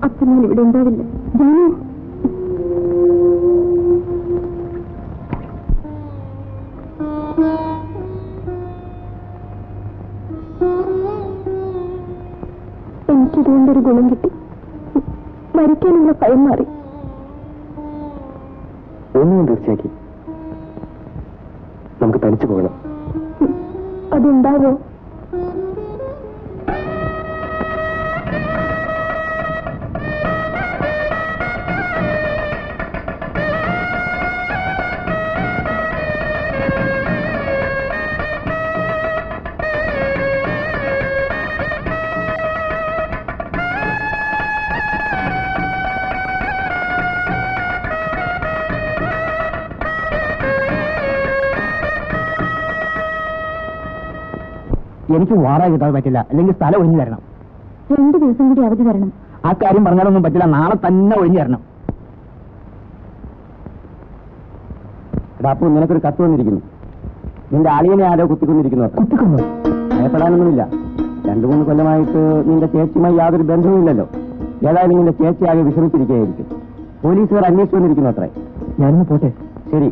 അപ്പൊ ഞാൻ ഇവിടെ ഉണ്ടാവില്ല. ജാനു, എനിക്കിതുകൊണ്ടൊരു ഗുണം കിട്ടി. മരിക്കാനുള്ള ഭയം മാറി. ഒന്നും തീർച്ചയാക്കി നമുക്ക് തനിച്ചു പോകണം. അതുണ്ടാവോ? എനിക്ക് വാടക കിട്ടാതെ പറ്റില്ല, അല്ലെങ്കിൽ സ്ഥലം ഒഴിഞ്ഞു തരണം. 2 ദിവസം കൂടി അവധി തരണം. ആ കാര്യം പറഞ്ഞാലൊന്നും പറ്റില്ല, നാളെ തന്നെ ഒഴിഞ്ഞു തരണം. എടാ, അപ്പൊ നിനക്കൊരു കത്ത് വന്നിരിക്കുന്നു. നിന്റെ അളിയനെ ആരോ കുത്തിക്കൊണ്ടിരിക്കുന്നു. കുത്തിക്കൊന്നു? ഭയപ്പെടാനൊന്നുമില്ല. 2-3 കൊല്ലമായിട്ട് നിന്റെ ചേച്ചിയുമായി യാതൊരു ബന്ധവുമില്ലല്ലോ. ഏതായാലും നിന്റെ ചേച്ചി ആകെ വിഷമിച്ചിരിക്കുകയായിരിക്കും. പോലീസുകാർ അന്വേഷിച്ചു വന്നിരിക്കുന്നു അത്രേ. ഞാനൊന്ന് പോട്ടെ. ശരി,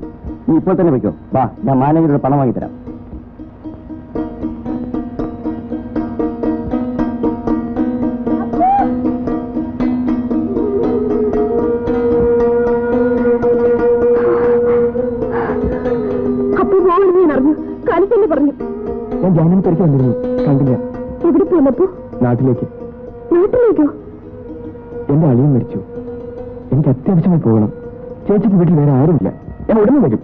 നീ ഇപ്പോൾ തന്നെ വയ്ക്കോ. വാ, ഞാൻ മാനേജറുടെ പണം വാങ്ങിത്തരാം. പറഞ്ഞു. ഞാൻ ജാമ്യം തിരിച്ചു വന്നിരുന്നു, കണ്ടില്ല. എവിടെ പോന്നപ്പോ? നാട്ടിലേക്ക്. നാട്ടിലേക്കോ? എന്റെ അളിയൻ മരിച്ചു. എനിക്ക് അത്യാവശ്യമായി പോകണം. ചേച്ചിക്ക് വീട്ടിൽ വേറെ ആരുമില്ല. ഞാൻ ഉടനെ വരും.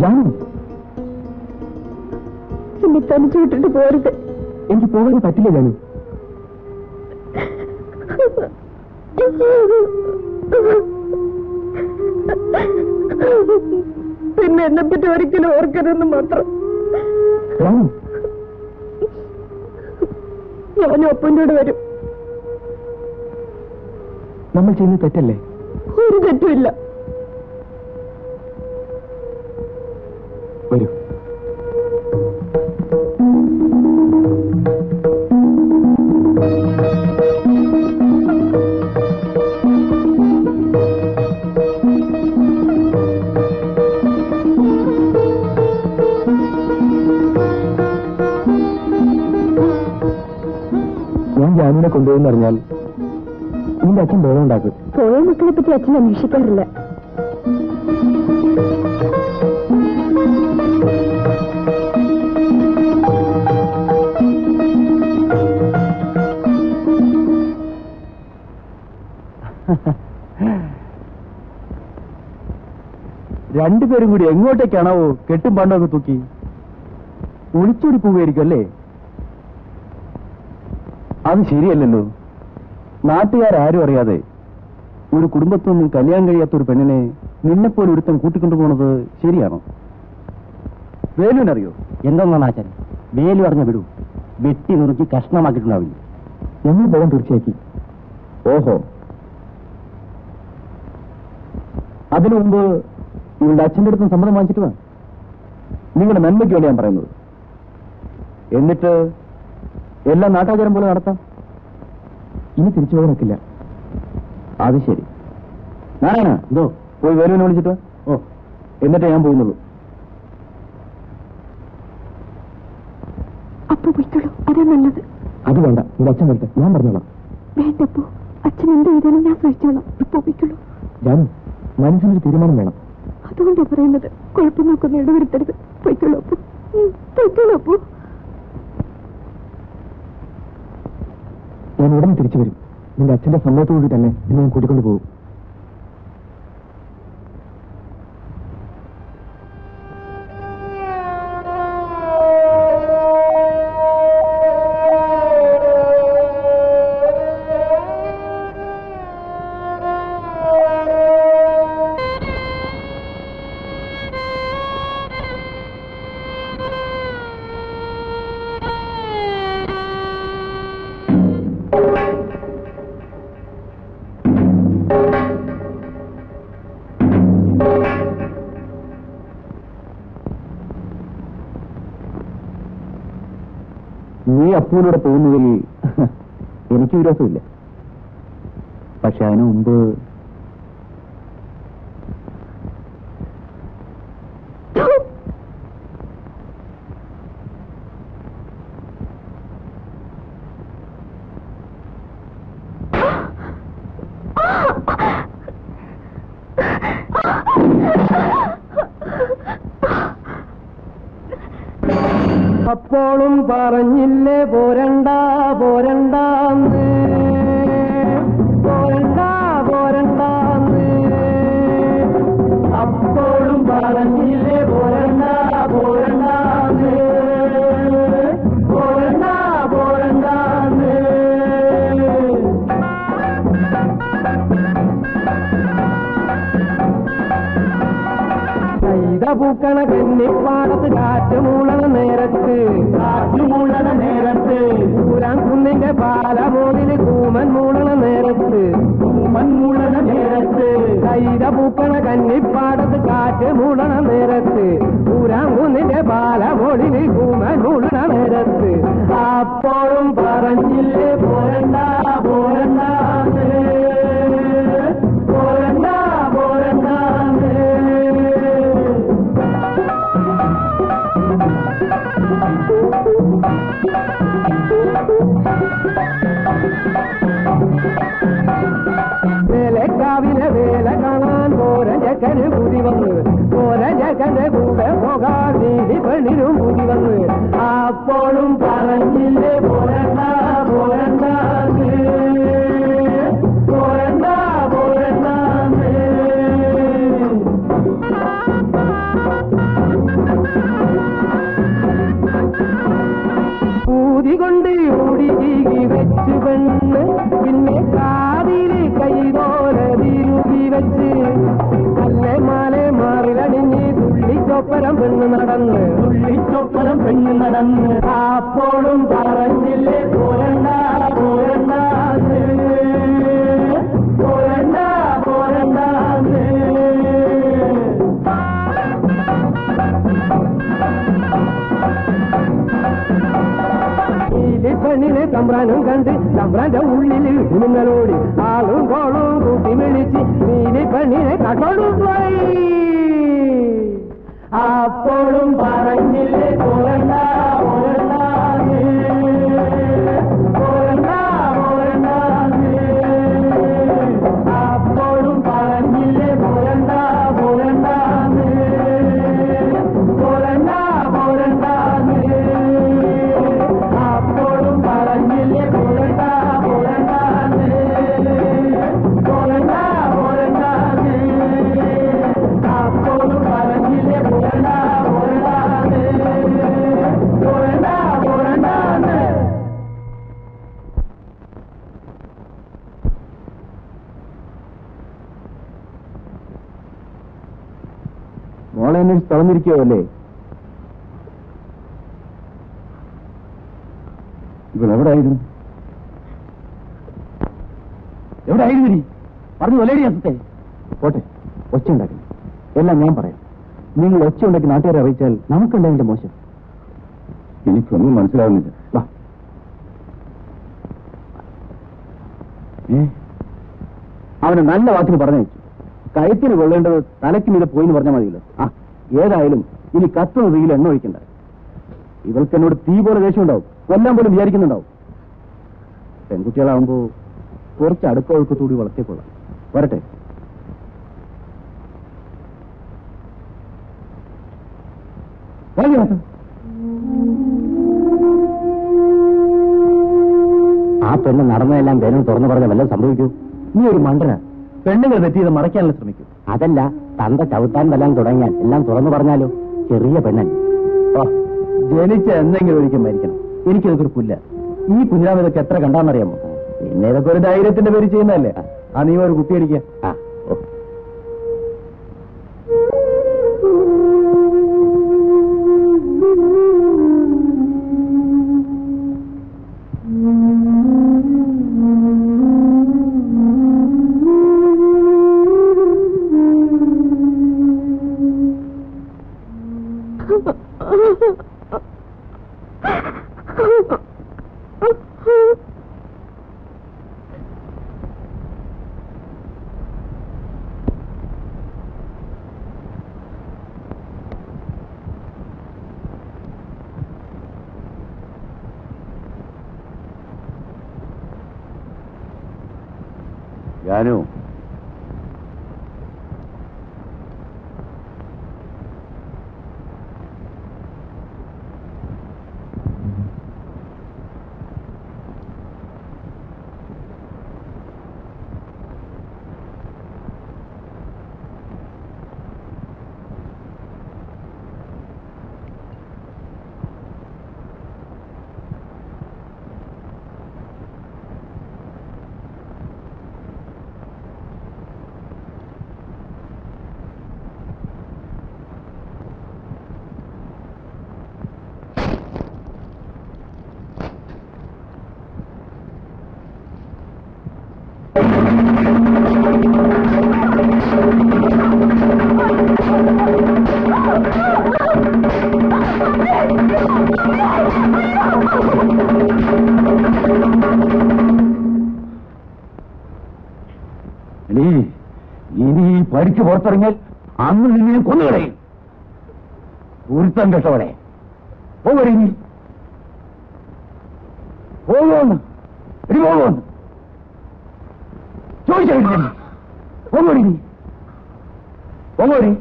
ജാനു, എന്നെ തനിച്ചു വിട്ടിട്ട് പോരുത്. എനിക്ക് പോകാൻ പറ്റില്ല ജാനു. പിന്നെ എന്നെപ്പറ്റി ഒരിക്കലും ഓർക്കരുതെന്ന് മാത്രം. ഞാനും അപ്പനോട് വരും. നമ്മൾ ചെയ്യുന്ന തെറ്റല്ലേ? ഒരു തെറ്റുമില്ല. വരൂ. ഞാൻ ജാനുവിനെ കൊണ്ടുപോയെന്ന് അറിഞ്ഞാൽ നിന്റെ അച്ഛൻ ബോധം ഉണ്ടാക്കും. പോയ മക്കളെ പറ്റി അച്ഛൻ അന്വേഷിക്കാറില്ല. രണ്ടുപേരും കൂടി എങ്ങോട്ടേക്കാണോ കെട്ടും പണ്ടൊക്കെ തൂക്കി ഒളിച്ചോടി പോവുകയായിരിക്കും അല്ലേ? അത് ശരിയല്ലല്ലോ. നാട്ടുകാരും അറിയാതെ ഒരു കുടുംബത്തൊന്നും കല്യാണം കഴിയാത്ത ഒരു പെണ്ണിനെ നിന്നെപ്പോലെ ഒരുത്തം കൂട്ടിക്കൊണ്ടുപോകുന്നത് ശരിയാണോ? വേലുവിനറിയോ? എന്തെന്നാണ് ആചാൻ? വേലു അറിഞ്ഞ വിടൂ. വെട്ടി നുറുക്കി കഷ്ണമാക്കിയിട്ടുണ്ടാവില്ല. ഞങ്ങൾ പോകാൻ തീർച്ചയാക്കി. ഓഹോ, അതിനു മുമ്പ് ഇവളുടെ അച്ഛൻ്റെ അടുത്തും സമ്മതം വാങ്ങിച്ചിട്ട് വാ. നിങ്ങളുടെ നന്മയ്ക്ക് വേണ്ടി ഞാൻ പറയുന്നത്. എന്നിട്ട് എല്ലാം നാട്ടാചാരം പോലെ നടത്താം. ഇനി തിരിച്ചു പോകാൻ ഒക്കില്ല. അത് ശരി. നാരായണ, ഇതോ പോയി വേലുവിനെ വിളിച്ചിട്ട്. ഓ, എന്നിട്ടേ ഞാൻ പോകുന്നുള്ളൂ. അപ്പൊ പോയിക്കോളൂ, അതാ നല്ലത്. അത് വേണ്ട, നിന്റെ അച്ഛൻ വരട്ടെ, ഞാൻ പറഞ്ഞോളാം. വേണ്ടപ്പോ അച്ഛൻ എന്ത് ചെയ്താലും ഞാൻ സഹിച്ചോളാം. ഇപ്പൊ പോയിക്കോളൂ. ജാനു, മനസ്സിനൊരു തീരുമാനം വേണം. അതുകൊണ്ടാ പറയുന്നത്, കുഴപ്പം നോക്കൊന്നും ഇടവരുത്തരുത്. പോയിക്കോളൂ അപ്പോ, പോയിക്കോളൂ അപ്പോ. ഞാൻ ഉടനെ തിരിച്ചു വരും. നിന്റെ അച്ഛന്റെ സമ്മതത്തോടുകൂടി തന്നെ എന്നെ ഞാൻ കൂട്ടിക്കൊണ്ടു പോകും. നീ അപ്പൂലൂടെ പോകുന്നതിൽ എനിക്ക് വിരോധമില്ല. പക്ഷെ അതിനു മുമ്പ് അപ്പോഴും പറഞ്ഞില്ലേ പോരണ്ട പോരണ്ടാന്ന്, പോരണ്ട പോരണ്ടാന്ന്. അപ്പോഴും പറഞ്ഞില്ലേ പോരണ്ട പോരണ്ടാന്ന്, പോരണ്ട പോരണ്ടാന്ന്. കൈത പൂക്കണ കന്നിപ്പാടത്ത് കാറ്റുമൂളണ നേരത്ത് ഊരാൻ കുന്നിന്റെ പാലമോടില് കൂമൻ മൂളണ നേരത്ത് കൈത പൂക്കണ കന്നിപ്പാടത്ത് കാറ്റ് മൂളണ നേരത്ത് ഊരാൻ കുന്നിന്റെ പാലമോടില് കൂമൻ മൂളണ നേരത്ത് അപ്പോഴും പറഞ്ഞില്ലേ പോരണ്ട പോരണ്ട പോരണ്ട പോരണ്ട വേലക്കാവിലെ വേല കാണാൻ കോരജക്കന് പുതി വന്ന് കോരജക്കന്റെ കൂടെ പോകാൻ നീതി പെണ്ണിനും പുതി വന്ന് അപ്പോഴും പറഞ്ഞില്ലേ പോരണ്ട പോരണ്ട പോരണ്ട പോരണ്ട ൂതികൊണ്ട് ഓടികി വെച്ച് പെണ്ണ് പിന്നെ കാതില് കൈതോല തിരുകി വെച്ച് അല്ലെ മാലെ മാറിലണിഞ്ഞ് തുള്ളിച്ചൊപ്പരം പെണ്ണ് നടന്ന് അപ്പോഴും പറഞ്ഞില്ലേ പോരണ്ട പോരണ്ട പോരണ്ട പോരണ്ട പെണ്ണിനെ തമ്പ്രാനും കണ്ട് തമ്പ്രാന്റെ ഉള്ളിൽ നിങ്ങളോടി ആളും കോളും കൂട്ടി വിളിച്ച് നീലി പെണ്ണിനെ കണ്ടോണ്ടു പോയി അപ്പോഴും പറഞ്ഞില്ലേ പോരണ്ട പോരണ്ട പോരണ്ട പോരണ്ട അപ്പോഴും പറഞ്ഞില്ലേ പോരണ്ട പോരണ്ട പോരണ്ട പോരണ്ട അപ്പോഴും പറഞ്ഞില്ലേ പോരണ്ട പോരണ്ട പോരണ്ട പോരണ്ട അപ്പോഴും പറഞ്ഞില്ലേ പോരണ്ട പോരണ്ട പോരണ്ട പോരണ്ട മോളെ എന്നെ തളർന്നിരിക്കുകയോ അല്ലേ? ഇവളെവിടായിരുന്നു? എവിടെയായിരുന്നു നീ? പറഞ്ഞു കൊല്ലേടി അസത്തെ. പോട്ടെ, ഒച്ച ഉണ്ടാക്കി എല്ലാം ഞാൻ പറയാം. നിങ്ങൾ ഒച്ച ഉണ്ടാക്കി നാട്ടുകാരെ അറിയിച്ചാൽ നമുക്കുണ്ടായതിന്റെ മോശം. എനിക്കൊന്നും മനസ്സിലാവുന്നില്ല. വാ. അവന് നല്ല വാക്കിന് പറഞ്ഞയച്ചു. കഴുത്തിന് കൊള്ളേണ്ടത് തലയ്ക്ക് മീതെ പോയിന്ന് പറഞ്ഞാൽ മതിയല്ലോ. ആ, ഏതായാലും ഇനി കത്തുന്ന തീയിൽ എണ്ണ ഒഴിക്കണ്ട. ഇവൾക്ക് എന്നോട് തീ പോലെ ദേഷ്യം ഉണ്ടാവും, കൊല്ലാൻ പോലും വിചാരിക്കുന്നുണ്ടാവും. പെൺകുട്ടികളാവുമ്പോ കുറച്ച് അടുക്കൊഴുക്കത്തൂടി വളർത്തിക്കൊള്ളാം. വരട്ടെ. ആ പെണ്ണ് നടന്നതെല്ലാം വേണം തുറന്നു പറഞ്ഞ വല്ലതും സംഭവിക്കൂ. നീ ഒരു മണ്ടന. പെണ്ണുങ്ങൾ തെറ്റിയത് മറയ്ക്കാനുള്ള ശ്രമിക്കും. അതല്ല, തന്ത ചവിട്ടാൻ വല്ലാൻ തുടങ്ങിയാൽ എല്ലാം തുറന്നു പറഞ്ഞാലോ? ചെറിയ പെണ്ണല്ലേ. ഓ, ജനിച്ച എന്തെങ്കിലും ഒരിക്കൽ മരിക്കണം. എനിക്കിതൊക്കെ ഒരു പുല്ല. ഈ കുഞ്ഞിരാമ ഇതൊക്കെ എത്ര കണ്ടാന്നറിയാമോ? പിന്നെ ഇതൊക്കെ ഒരു ധൈര്യത്തിന്റെ പേര് ചെയ്യുന്നതല്ലേ. ആ, നീ ഒരു കുട്ടി അടിക്കുക. ഓ, ജാനു, വഴിക്ക് പുറത്തിറങ്ങിയാൽ അന്ന് നിന്നെ കൊന്നുകളയും. ഉരുത്തം കേട്ടവളെ പോകടി, നീ പോകുമെന്ന് എടി, പോകുമെന്ന് ചോദിച്ചു. പോകടി, നീ പോകടി.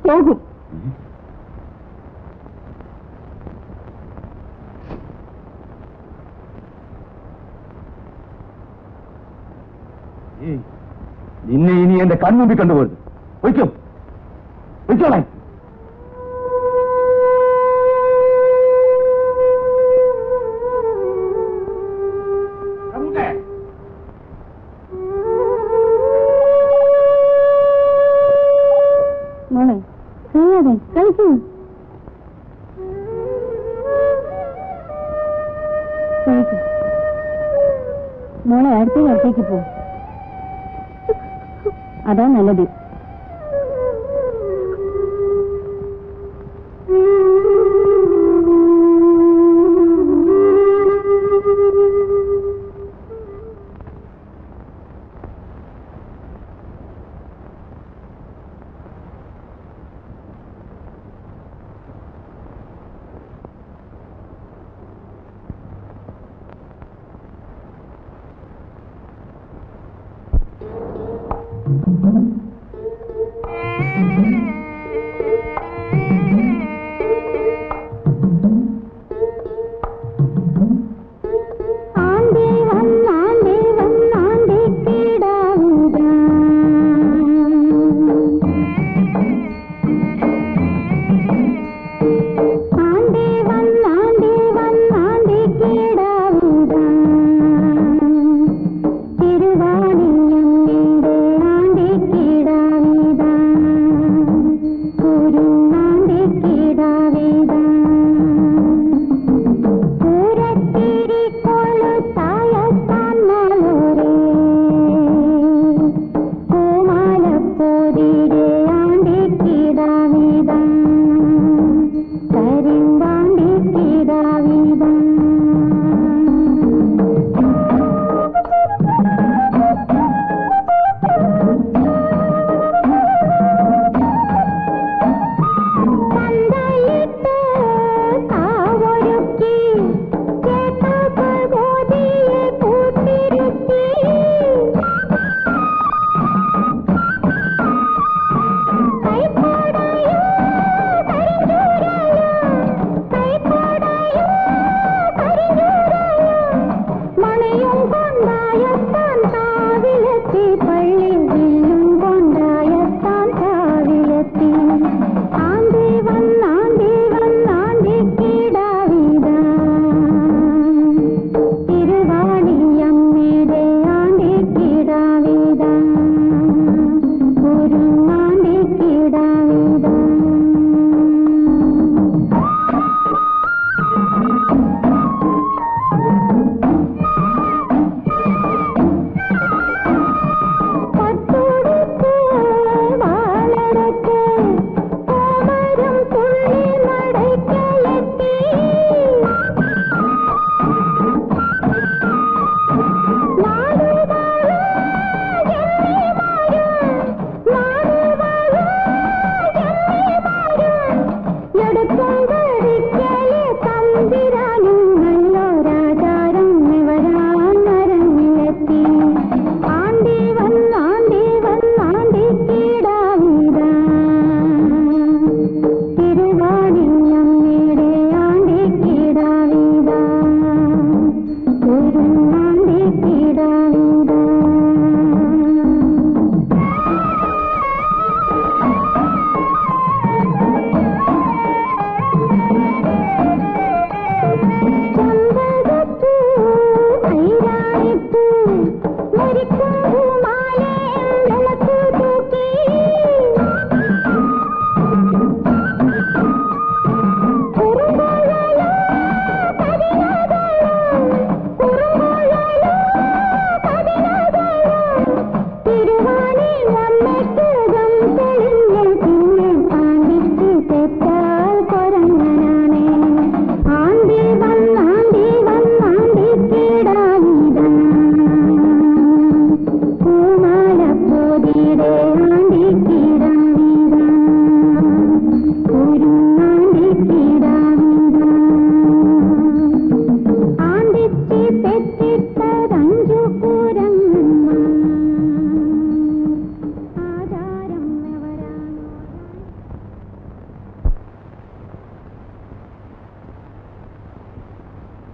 പോകും. നിന്നെ ഇനി എന്റെ കൺമുമ്പിൽ കണ്ടുപോരുത്. വയ്ക്കും വയ്ക്കോളെ. മോളെ കഴിയാതെ കഴിക്കൂ. കഴിക്കൂ മോളെ. അടുത്തേക്ക് പോ. അതാ നല്ലത്.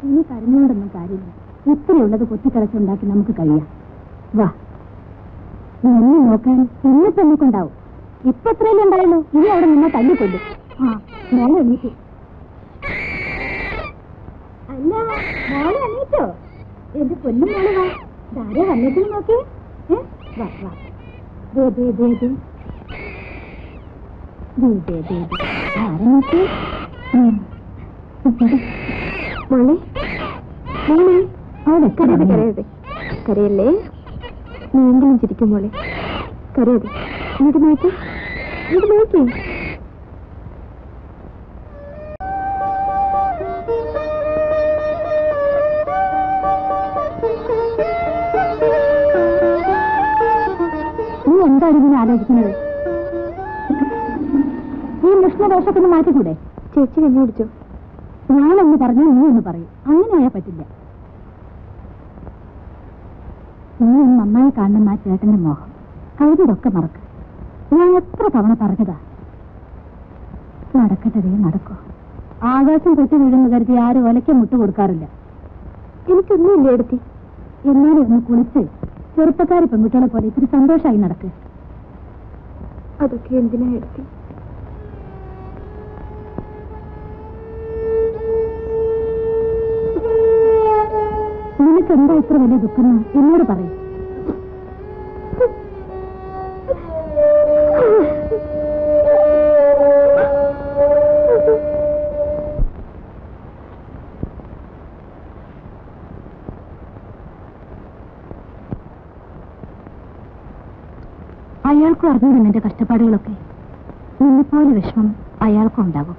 ഇനി കരഞ്ഞുകൊണ്ടൊന്നും കാര്യമില്ല. ഇത്രയുള്ളത് കൊത്തിക്കളച്ചുണ്ടാക്കി നമുക്ക് കഴിയാം. വാ, എന്നെ നോക്കാൻ ഇന്നിപ്പോ എന്നെക്കൊണ്ടാവും. ഇപ്പൊ എത്രയല്ലേ ഉണ്ടായുള്ളൂ, ഇനി അവിടെ നിന്നെ തല്ലിക്കൊല്ലും. ആ, മോളെ എണീറ്റു. അല്ല, മോളെ എണീറ്റോ? എന്റെ പൊന്നു മോളെ വാ. ധാരെ വന്നിട്ട് നോക്കേ. വാ വാ. ദേ ദേ ദേ ദേ ദേ ദേ ദേ ദേ. ആരെ നോക്കേ? മോളെ മോളെ, അവിടെ കരയരുത് കരയരുത്. കരയല്ലേ, നീ എങ്കിലും ചിരിക്കും മോളെ. കരയരുത്. ഇങ്ങോട്ട് നോക്കി, ഇങ്ങോട്ട് നോക്കി. നീ എന്താണ് ഇതിനെ ആലോചിക്കുന്നത്? ഈ മുഷ്ണദോഷത്തിന് മാറ്റിക്കൂടെ? ചേച്ചി കഞ്ഞി കുടിച്ചോ? ഞാനൊന്ന് പറഞ്ഞു, നീ ഒന്ന് പറയും. അങ്ങനെ ആയാൽ പറ്റില്ല. നീ ഒന്ന് നന്നായി കാണുന്ന ആ ചേട്ടന്റെ മോഹം കഴുതിയൊക്കെ മറക്ക്. ഞാൻ എത്ര തവണ പറഞ്ഞതാ. നടക്കട്ടെ, നടക്കോ. ആകാശം പൊട്ടി വീഴുന്ന കരുതി ആരും ഒലയ്ക്ക് മുട്ട് കൊടുക്കാറില്ല. എനിക്കൊന്നുമില്ല എടുത്തി. എന്നാലും ഒന്ന് കുളിച്ച് ചെറുപ്പക്കാരി പെൺകുട്ടികളെ പോലെ ഇത്തിരി സന്തോഷമായി നടക്ക്. അതൊക്കെ എന്തിനാ എടുത്തി? നിനക്ക് എന്താ ഇത്ര വലിയ ദുഃഖം എന്നോട് പറയും. അയാൾക്കും അറിഞ്ഞു നിന്റെ കഷ്ടപ്പാടുകളൊക്കെ. നിന്നെപ്പോലെ വിഷമം അയാൾക്കും ഉണ്ടാകും.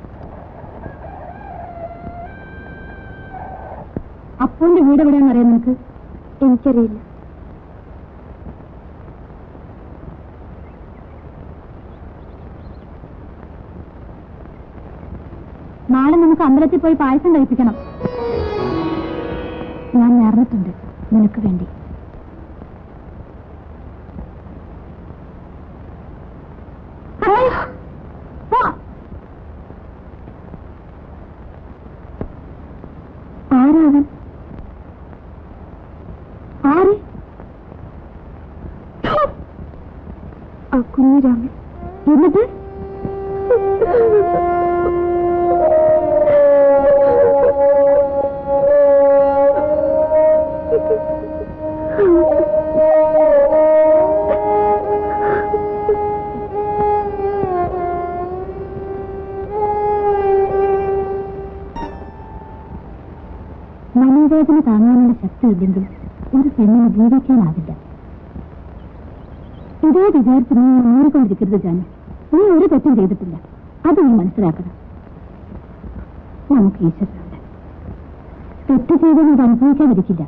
അപ്പോന്റെ വീട് എവിടെയാണെന്ന് അറിയാം നിനക്ക്? എനിക്കറിയില്ല. നാളെ നമുക്ക് അമ്പലത്തിൽ പോയി പായസം കഴിപ്പിക്കണം. ഞാൻ നേർന്നിട്ടുണ്ട് നിനക്ക് വേണ്ടി. ആരാവൻ? ആര്? ആ കുഞ്ഞിരാമൻ. എന്നിട്ട് മനോവേദന താങ്ങാനുള്ള ശക്തിയില്ലെങ്കിൽ ഒരു പെണ്ണിന് ജീവിക്കാനാവില്ല. ഇതേ വിചാരിച്ച് നീ മൂറിക്കൊണ്ടിരിക്കരുത് ജാനു. നീ ഒരു തെറ്റും ചെയ്തിട്ടില്ല, അത് നീ മനസ്സിലാക്കണം. നമുക്ക് ഈശ്വരനുണ്ട്. തെറ്റ് ചെയ്തത് ഇത് അനുഭവിക്കാതിരിക്കില്ല.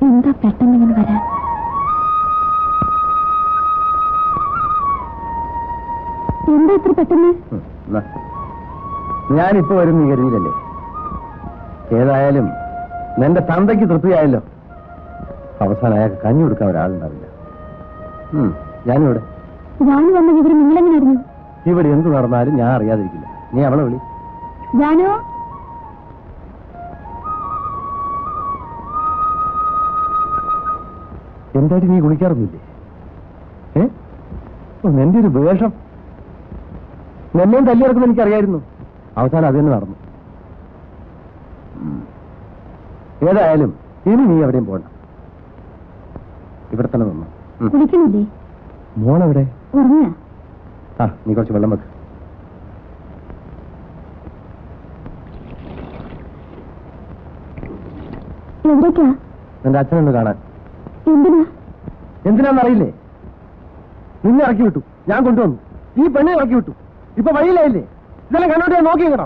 എന്താ പെട്ടെന്ന് ഇങ്ങനെ വരാൻ? എന്താ ഇത്ര പെട്ടെന്ന്? ഞാനിപ്പോ വരും നീ കരുതിയില്ലല്ലേ? ഏതായാലും നിന്റെ തന്തയ്ക്ക് തൃപ്തിയായല്ലോ. അവസാനം അയാൾക്ക് കഞ്ഞി കൊടുക്കാൻ ഒരാളുണ്ടാവില്ല. ഞാനിവിടെ ജാനു വന്ന വിവരം നിങ്ങളെങ്ങനെ അറിഞ്ഞു? ഇവിടെ എന്ത് നടന്നാലും ഞാൻ അറിയാതിരിക്കില്ല. നീ അവളെ വിളി. ജാനു, എന്തായിട്ട് നീ കുളിക്കാറൊന്നുമില്ലേ? നിന്റെ ഒരു വേഷം. എന്നെയും തല്ലിയിറക്കുമ്പോൾ എനിക്കറിയായിരുന്നു. അവസാനം അത് തന്നെ നടന്നു. ഏതായാലും ഇനി നീ എവിടെയും പോകണ്ട, ഇവിടെ തന്നെ നിന്നു. കുളിക്കണില്ലേ? മോളെവിടെ? ഉറങ്ങിയ? ആ, നീ കുറച്ച് വെള്ളം വെക്ക്. എവിടേക്കാ? നിന്റെ അച്ഛനൊന്ന് കാണാൻ. എന്തിനാ? എന്തിനാന്നറിയില്ലേ? നിന്നെ ഇറക്കി വിട്ടു, ഞാൻ കൊണ്ടുവന്നു. ഈ പെണ്ണെ ഇറക്കി വിട്ടു. ഇപ്പൊ വഴിയിലായില്ലേ? ഇതെല്ലാം കണ്ടോട്ട് ഞാൻ നോക്കി കേട്ടോ.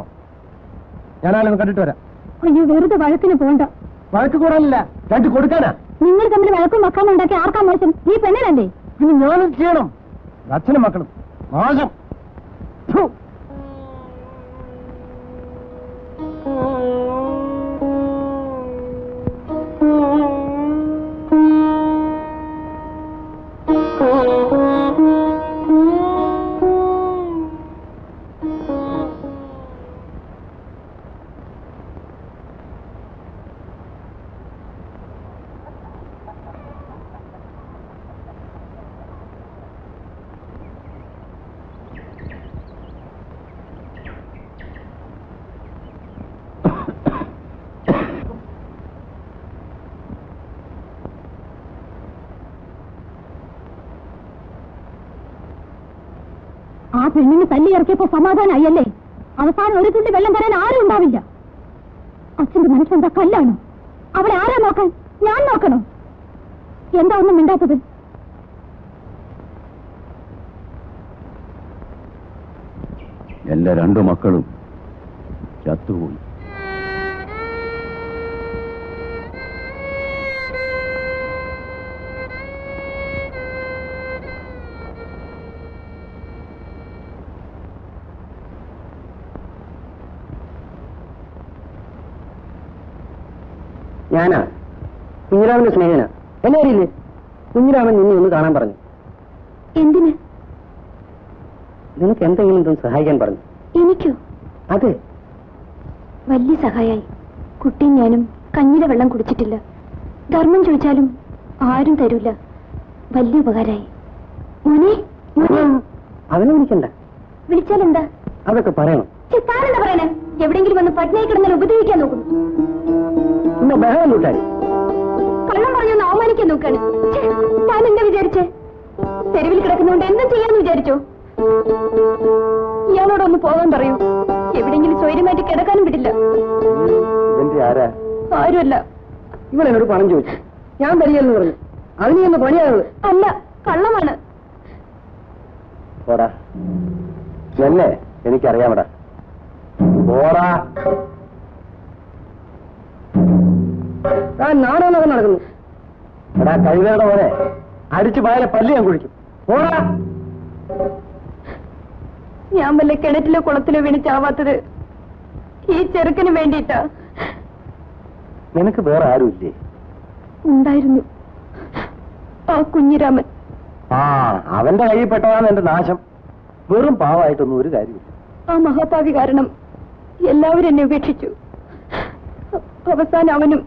ഞാനാളൊന്ന് കണ്ടിട്ട് വരാം. അയ്യോ, വെറുതെ വഴക്കിന് പോണ്ട. വഴക്ക് കൂടാനില്ല, രണ്ട് കൊടുക്കാനാ. നിങ്ങൾ തമ്മിൽ വഴക്കും മക്കളും ഉണ്ടാക്കി ആർക്കാ മോശം? ഈ പെണ്ണിനല്ലേ? പിന്നെ ഞാനും ചെയ്യണം. അച്ഛനും മക്കളും മോശം. പെണ്ണിന് തല്ലി ഇറക്കിയപ്പോ സമാധാനമായല്ലേ? അവസാനം ഒരു തുള്ളി വെള്ളം തരാൻ ആരും ഉണ്ടാവില്ല. അച്ഛന്റെ മനസ്സെന്താ കല്ലാണ്? അവളെ ആരാ നോക്കാൻ? ഞാൻ നോക്കണോ? എന്താ ഒന്നും മിണ്ടാത്തത്? എന്റെ രണ്ടു മക്കളും ചത്തുപോയി. ഞാനാ കുഞ്ഞിരാമന്റെ സ്നേഹന. എന്നെ അറിയില്ലേ? കുഞ്ഞിരാമൻ നിന്നെ ഒന്ന് കാണാൻ പറഞ്ഞു. എന്തിന്? നിനക്ക് എന്തെങ്കിലും സഹായിക്കാൻ പറഞ്ഞു. എനിക്കോ? അതെ, വലിയ സഹായായി. കുട്ടിയും ഞാനും കഞ്ഞിലെ വെള്ളം കുടിച്ചിട്ടില്ല. ധർമ്മം ചോദിച്ചാലും ആരും തരൂല. വലിയ ഉപകാരായി. മോനെ, അവനെ വിളിക്കണ്ട. വിളിച്ചാലെന്താ? അതൊക്കെ പറയണം. താനെന്താ പറയണേ? എവിടെയെങ്കിലും വന്ന് പട്ടിണി കിടന്നാൽ ഉപദ്രവിക്കാൻ നോക്കുന്നു. ഇന്ന് ബഹളം കൂട്ടായി കള്ളം പറഞ്ഞൊന്ന് അവമാനിക്കാൻ നോക്കാണ്. താൻ എന്താ വിചാരിച്ചേ? തെരുവിൽ കിടക്കുന്നതുകൊണ്ട് എന്തും ചെയ്യാന്ന് വിചാരിച്ചോ? ഇയാളോടൊന്ന് പോകാൻ പറയൂ. എവിടെയെങ്കിലും സ്വൈര്യമായിട്ട് കിടക്കാനും വിടില്ല. ആരാ? ആരുമല്ല. ഇവളെന്നോട് പണം ചോദിച്ചു, ഞാൻ തരികയെന്ന് പറഞ്ഞു. അതിന് എന്ന് പണിയാണത്. അല്ല, കള്ളമാണ്. പോടാ, എന്നെ എനിക്കറിയാമടാ. പോടാ. നാടകമൊക്കെ നടക്കുന്നു. എടാ കഴുകയുടെ പോലെ അടിച്ചു പായലെ പല്ല് ഞാൻ കുഴിക്കും. പോടാ. ഞാൻ വല്ല കിണറ്റിലോ കുളത്തിലോ വീണ് ചാവാത്തത് ഈ ചെറുക്കന് വേണ്ടിയിട്ടാ. നിനക്ക് വേറെ ആരുമില്ലേ? ഉണ്ടായിരുന്നു, ആ കുഞ്ഞിരാമൻ. ആ, അവന്റെ കയ്യിൽ പെട്ടതാണ് എന്റെ നാശം. വെറും പാവമായിട്ടൊന്നും ഒരു കാര്യമില്ല. ആ മഹാപാവി കാരണം എല്ലാവരും എന്നെ ഉപേക്ഷിച്ചു. അവസാനം അവനും.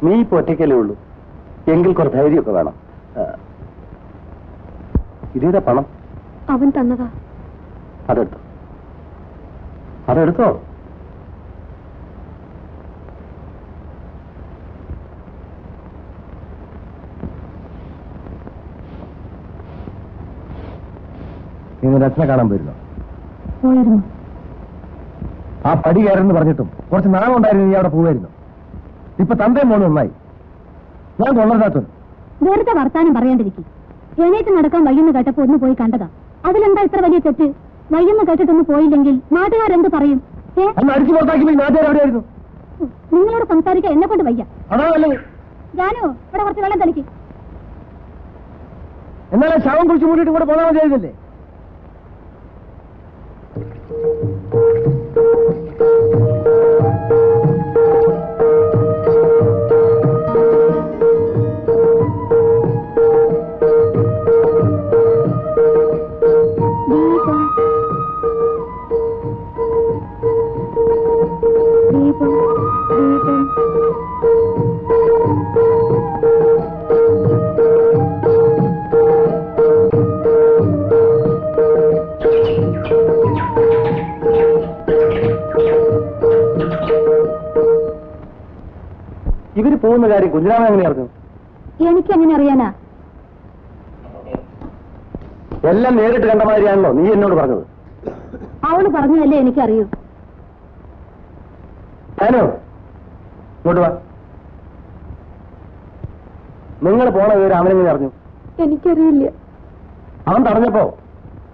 നീ ഇപ്പൊ ഒറ്റയ്ക്കല്ലേ ഉള്ളൂ, എങ്കിൽ കുറച്ച് ധൈര്യമൊക്കെ വേണം. ഇതേതാ പണം? അവൻ തന്നതാ. അതെടുത്തോ, അതെടുത്തോ. ഇന്ന് രത്ന കാണാൻ പോയിരുന്നോ? പോയിരുന്നു. ആ പടി കയറെന്ന് പറഞ്ഞിട്ടും കുറച്ച് നാളം ഉണ്ടായിരുന്നു, നീ അവിടെ പോവായിരുന്നു. ഇപ്പൊ തന്തയും മോനും ഒന്നായി. ഞാൻ കൊള്ളരുതാത്തൊരു വെറുതെ വർത്താനം പറയാണ്ടിരിക്കും. എണീറ്റ് നടക്കാൻ വയ്യെന്ന് കേട്ടപ്പോ ഒന്ന് പോയി കണ്ടതാ. അതിലെന്താ ഇത്ര വലിയ തെറ്റ്? വയ്യെന്ന് കേട്ടിട്ടൊന്ന് പോയില്ലെങ്കിൽ നാട്ടുകാരെന്ത് പറയും? അന്ന് അടിച്ചു പുറത്താക്കി നാട്ടുകാർ എവിടെയായിരുന്നു? നിങ്ങളോട് സംസാരിക്കാൻ എന്നെ കൊണ്ട് വയ്യ. അതാ നല്ലത്. ഞാനോ ഇവിടെ കുറച്ച് വെള്ളം തളിക്ക്. എന്നാലും ശവം കുറിച്ച് മൂടിയിട്ട് കൂടെ പോകാൻ മതിയായിരുന്നല്ലേ? ഇവര് പോകുന്ന കാര്യം കുഞ്ഞിരാമൻ എങ്ങനെ അറിഞ്ഞു? എനിക്കെങ്ങനെ അറിയാനാ? എല്ലാം നേരിട്ട് കണ്ട മാതിരിയാണല്ലോ നീ എന്നോട് പറഞ്ഞത്. അവള് പറഞ്ഞതല്ലേ എനിക്കറിയൂ. ഞാനോ ഇങ്ങോട്ട് വാ. നിങ്ങൾ പോണ വിവരം അവനെങ്ങനെ അറിഞ്ഞു? എനിക്കറിയില്ല. അവൻ തടഞ്ഞപ്പോ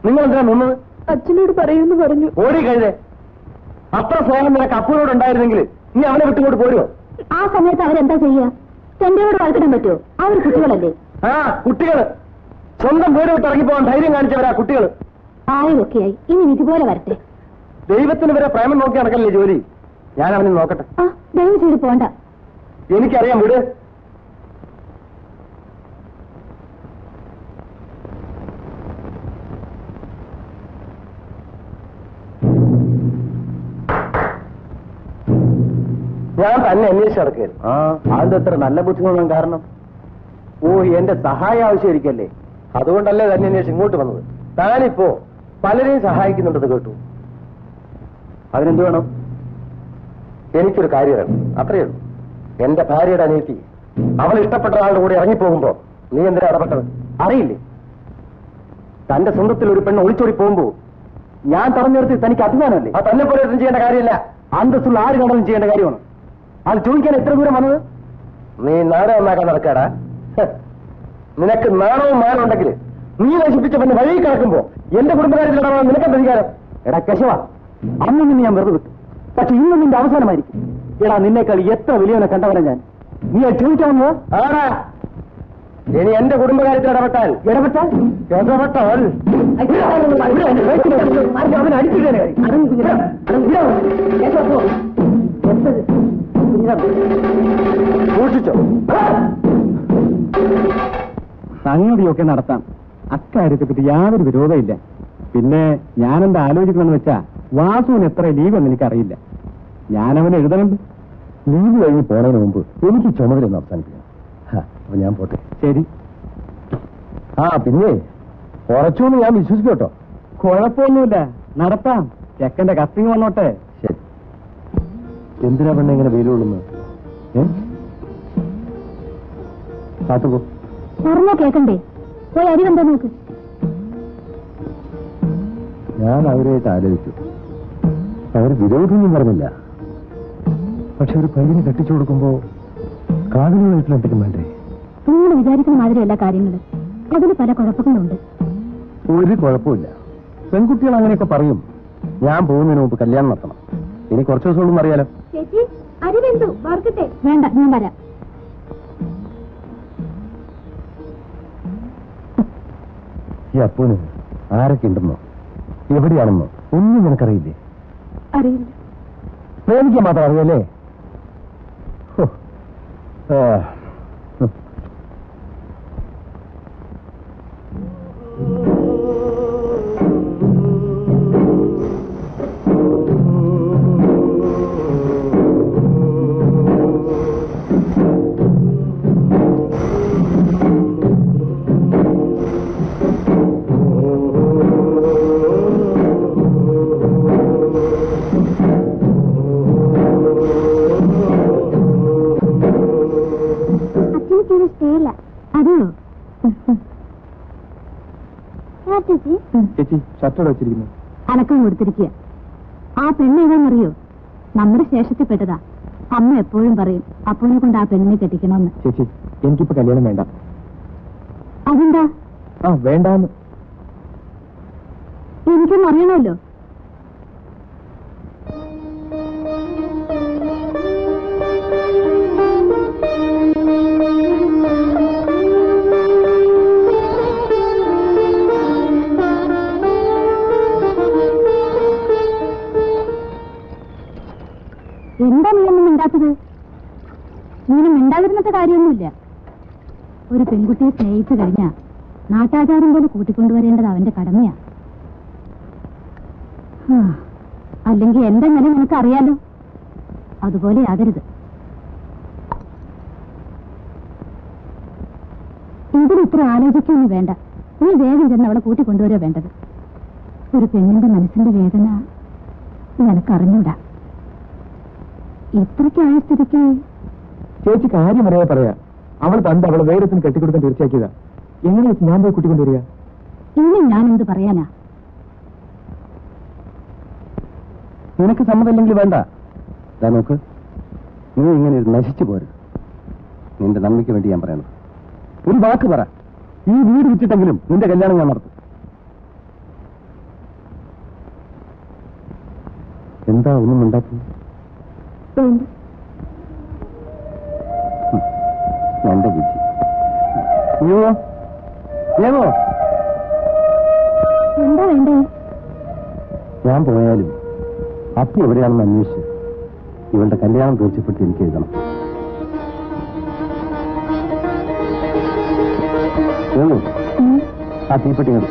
നിങ്ങൾ എന്തിനാ നിന്നത്? അച്ഛനോട് പറയൂന്ന് പറഞ്ഞു. ഓടി കഴിഞ്ഞേ. അത്ര സ്നേഹം നിനക്ക് അപ്പൂരോട് ഉണ്ടായിരുന്നെങ്കിൽ നീ അവനെ വിട്ടിങ്ങോട്ട് പോരുമോ? ആ സമയത്ത് അവരെന്താ ചെയ്യാ? എന്റെയോട് വഴക്കിടാൻ പറ്റുമോ? അവർ കുട്ടികളല്ലേ. ആ, കുട്ടികള് സ്വന്തം വീട് വിട്ട് ഇറങ്ങിപ്പോകാൻ ധൈര്യം കാണിച്ചവരാ കുട്ടികള്. ആയൊക്കെയായി, ഇനി ഇതുപോലെ വരട്ടെ. ദൈവത്തിന് വരെ പ്രേമം നോക്കി നടക്കല്ലേ ജോലി. ഞാൻ അവനെ നോക്കട്ടെ. ആ, ദയവ് ചെയ്ത് പോണ്ട. എനിക്കറിയാം, വീട്. ഞാൻ തന്നെ അന്വേഷിച്ച് നടക്കുകയായിരുന്നു. അതിന്റെ അത്ര നല്ല ബുദ്ധിമുട്ടും കാരണം. ഓ, എന്റെ സഹായം ആവശ്യമായിരിക്കല്ലേ, അതുകൊണ്ടല്ലേ തന്നെ അന്വേഷിച്ച് ഇങ്ങോട്ട് വന്നത്. താനിപ്പോ പലരെയും സഹായിക്കുന്നുണ്ടെന്ന് കേട്ടു. അതിനെന്ത് വേണം? എനിക്കൊരു കാര്യം വേണം, അത്രയേ ഉള്ളൂ. എന്റെ ഭാര്യയുടെ അനിയത്തി അവൾ ഇഷ്ടപ്പെട്ട ആളുടെ കൂടെ ഇറങ്ങിപ്പോകുമ്പോ നീ എന്തിനാ ഇടപെട്ടത്? അറിയില്ലേ? തന്റെ സ്വന്തത്തിൽ ഒരു പെണ്ണ് ഒളിച്ചോടി പോകുമ്പോ ഞാൻ തടഞ്ഞു നിർത്തി തനിക്ക് അഭിമാനമല്ലേ? അത് തന്നെ പോലെ ചെയ്യേണ്ട കാര്യമില്ല. അന്തസ്സുള്ള ആര് കണ്ടാലും ചെയ്യേണ്ട കാര്യമാണ്. അത് ചോദിക്കാൻ എത്ര ദൂരം വന്നത്? നീ നാടകം ഉണ്ടാക്കാൻ നടക്കാടാ. നിനക്ക് നാണവും മാനം ഉണ്ടെങ്കിൽ നീ നശിപ്പിച്ച പെണ്ണ് വഴി കിടക്കുമ്പോ എന്റെ കുടുംബകാര്യത്തിൽ ഇടപെടാൻ നിനക്ക് അധികാരം. എടാ കശവ, അന്ന് നിന്നെ ഞാൻ വെറുതെ വിട്ടു. പക്ഷെ ഇന്ന് നിന്റെ അവസാനമായിരിക്കും. എടാ നിന്നേക്കാൾ എത്ര വലിയവനെ കണ്ടവനെ ഞാൻ. നീ അത് ചോദിക്കാമെന്ന് ആടാ. ഇനി എന്റെ കുടുംബകാര്യത്തിൽ ഇടപെട്ടാൽ അവൻ അടിച്ചിട്ടേ സൂക്ഷിച്ചോ. സംഗതിയൊക്കെ നടത്താം. അക്കാര്യത്തെ പറ്റി യാതൊരു വിരോധമില്ല. പിന്നെ ഞാനെന്താ ആലോചിക്കണമെന്ന് വെച്ചാ വാസുവിന് എത്ര ലീവെന്ന് എനിക്കറിയില്ല. ഞാനവന് എഴുതണുണ്ട്. ലീവ് കഴിഞ്ഞ് പോണതിന് മുമ്പ് എനിക്ക് ചുമതലയൊന്ന് അവസാനിപ്പിക്കണം. അപ്പൊ ഞാൻ പോട്ടെ. ശരി. പിന്നെ കുറച്ചൊന്നും ഞാൻ വിശ്വസിക്കും കേട്ടോ. കുഴപ്പമൊന്നുമില്ല, നടത്താം. ചെക്കന്റെ കത്തിങ് വന്നോട്ടെ. ശരി. എന്തിനാ പെണ്ണ ഇങ്ങനെ വെയിലുകൊള്ളുന്നത്? കാത്തുപോ. പറഞ്ഞാ കേക്കണ്ടേ? പോയി അരി കണ്ടോ നോക്ക്. ഞാൻ അവരായിട്ട് ആലോചിച്ചു. അവർ വിരോധമൊന്നും പറഞ്ഞില്ല. പക്ഷെ ഒരു പയ്യനെ കെട്ടിച്ചു കൊടുക്കുമ്പോ കാതിന് വീട്ടിൽ എന്തെങ്കിലും വേണ്ടേ? നിങ്ങൾ വിചാരിക്കുന്ന മാതിരിയല്ല കാര്യങ്ങള്. അതിന് പല കുഴപ്പങ്ങളുണ്ട്. ഒരു കുഴപ്പമില്ല. പെൺകുട്ടികൾ അങ്ങനെയൊക്കെ പറയും. ഞാൻ പോകുന്നതിന് മുമ്പ് കല്യാണം നടത്തണം. ഇനി കുറച്ച് ദിവസമൊന്നും അറിയാലോ. ചേച്ചി അരി വെന്തു വാർക്കട്ടെ? വേണ്ട, ഞാൻ വരാം. ഈ അപ്പൂന് ആരൊക്കെ ഉണ്ടെന്നോ എവിടെയാണെന്നോ ഒന്നും നിനക്കറിയില്ലേ? അറിയില്ല. പ്രേമിക്കാൻ മാത്രം അറിയല്ലേ? ചേച്ചി ഷർട്ടോടെ വെച്ചിരിക്കുന്നു. അനക്കം കൊടുത്തിരിക്കുക. ആ പെണ്ണ് ഏതാണെന്നറിയോ? നമ്മുടെ ശേഷത്തിൽപ്പെട്ടതാ. അമ്മ എപ്പോഴും പറയും അപ്പൂനെ കൊണ്ട് ആ പെണ്ണിനെ കെട്ടിക്കണമെന്ന്. ചേച്ചി എനിക്കിപ്പോ കല്യാണം വേണ്ട. അതെന്താ? വേണ്ടാന്ന്. എനിക്കൊന്നും അറിയണമല്ലോ. എന്താ നീയൊന്നും മിണ്ടാത്തത്? നീനും മിണ്ടാതിരുന്നിട്ട് കാര്യമൊന്നുമില്ല. ഒരു പെൺകുട്ടിയെ സ്നേഹിച്ചു കഴിഞ്ഞാ നാട്ടാചാരം പോലെ കൂട്ടിക്കൊണ്ടുവരേണ്ടത് അവന്റെ കടമയാ. അല്ലെങ്കിൽ എന്റെ നില നിനക്കറിയാലോ. അതുപോലെ ആകരുത്. ഇതിന് ഇത്ര ആലോചിക്കൊന്നും വേണ്ട. നീ വേഗം ചെന്ന് അവളെ കൂട്ടിക്കൊണ്ടുവരുക വേണ്ടത്. ഒരു പെണ്ണിന്റെ മനസ്സിന്റെ വേദന നിനക്കറിഞ്ഞൂടാ. എത്രയ്ക്കായ സ്ഥിതിക്ക് ചേച്ചി കാര്യം അറിയാതെ പറയാ. അവൾ പണ്ട് അവളെ വേഗത്തിന് കെട്ടിക്കൊടുക്കാൻ തീർച്ചയാക്കിയതാ. എങ്ങനെ വെച്ച് ഞാൻ പോയി കൂട്ടിക്കൊണ്ടുവരിക? ഇനി ഞാൻ എന്ത് പറയാനാ? നിനക്ക് സമ്മതമില്ലെങ്കിൽ വേണ്ട. നോക്ക്, നീ ഇങ്ങനെ നശിച്ചു പോരുത്. നിന്റെ നന്മയ്ക്ക് വേണ്ടി ഞാൻ പറയണം. ഒരു വാക്ക് പറ. ഈ വീട് വിറ്റിട്ടെങ്കിലും നിന്റെ കല്യാണം ഞാൻ നടത്തും. എന്താ ഒന്നും ഉണ്ടാക്കുന്നത്? എന്റെ ബുദ്ധി. എന്താ വേണ്ടേ? ഞാൻ പോയാലും അപ്പു എവിടെയാണെന്ന് അന്വേഷിച്ച് ഇവളുടെ കല്യാണം തീർച്ചപ്പെടുത്തി എനിക്ക് എഴുതണം. ആ തീപ്പെട്ടി കണ്ടു.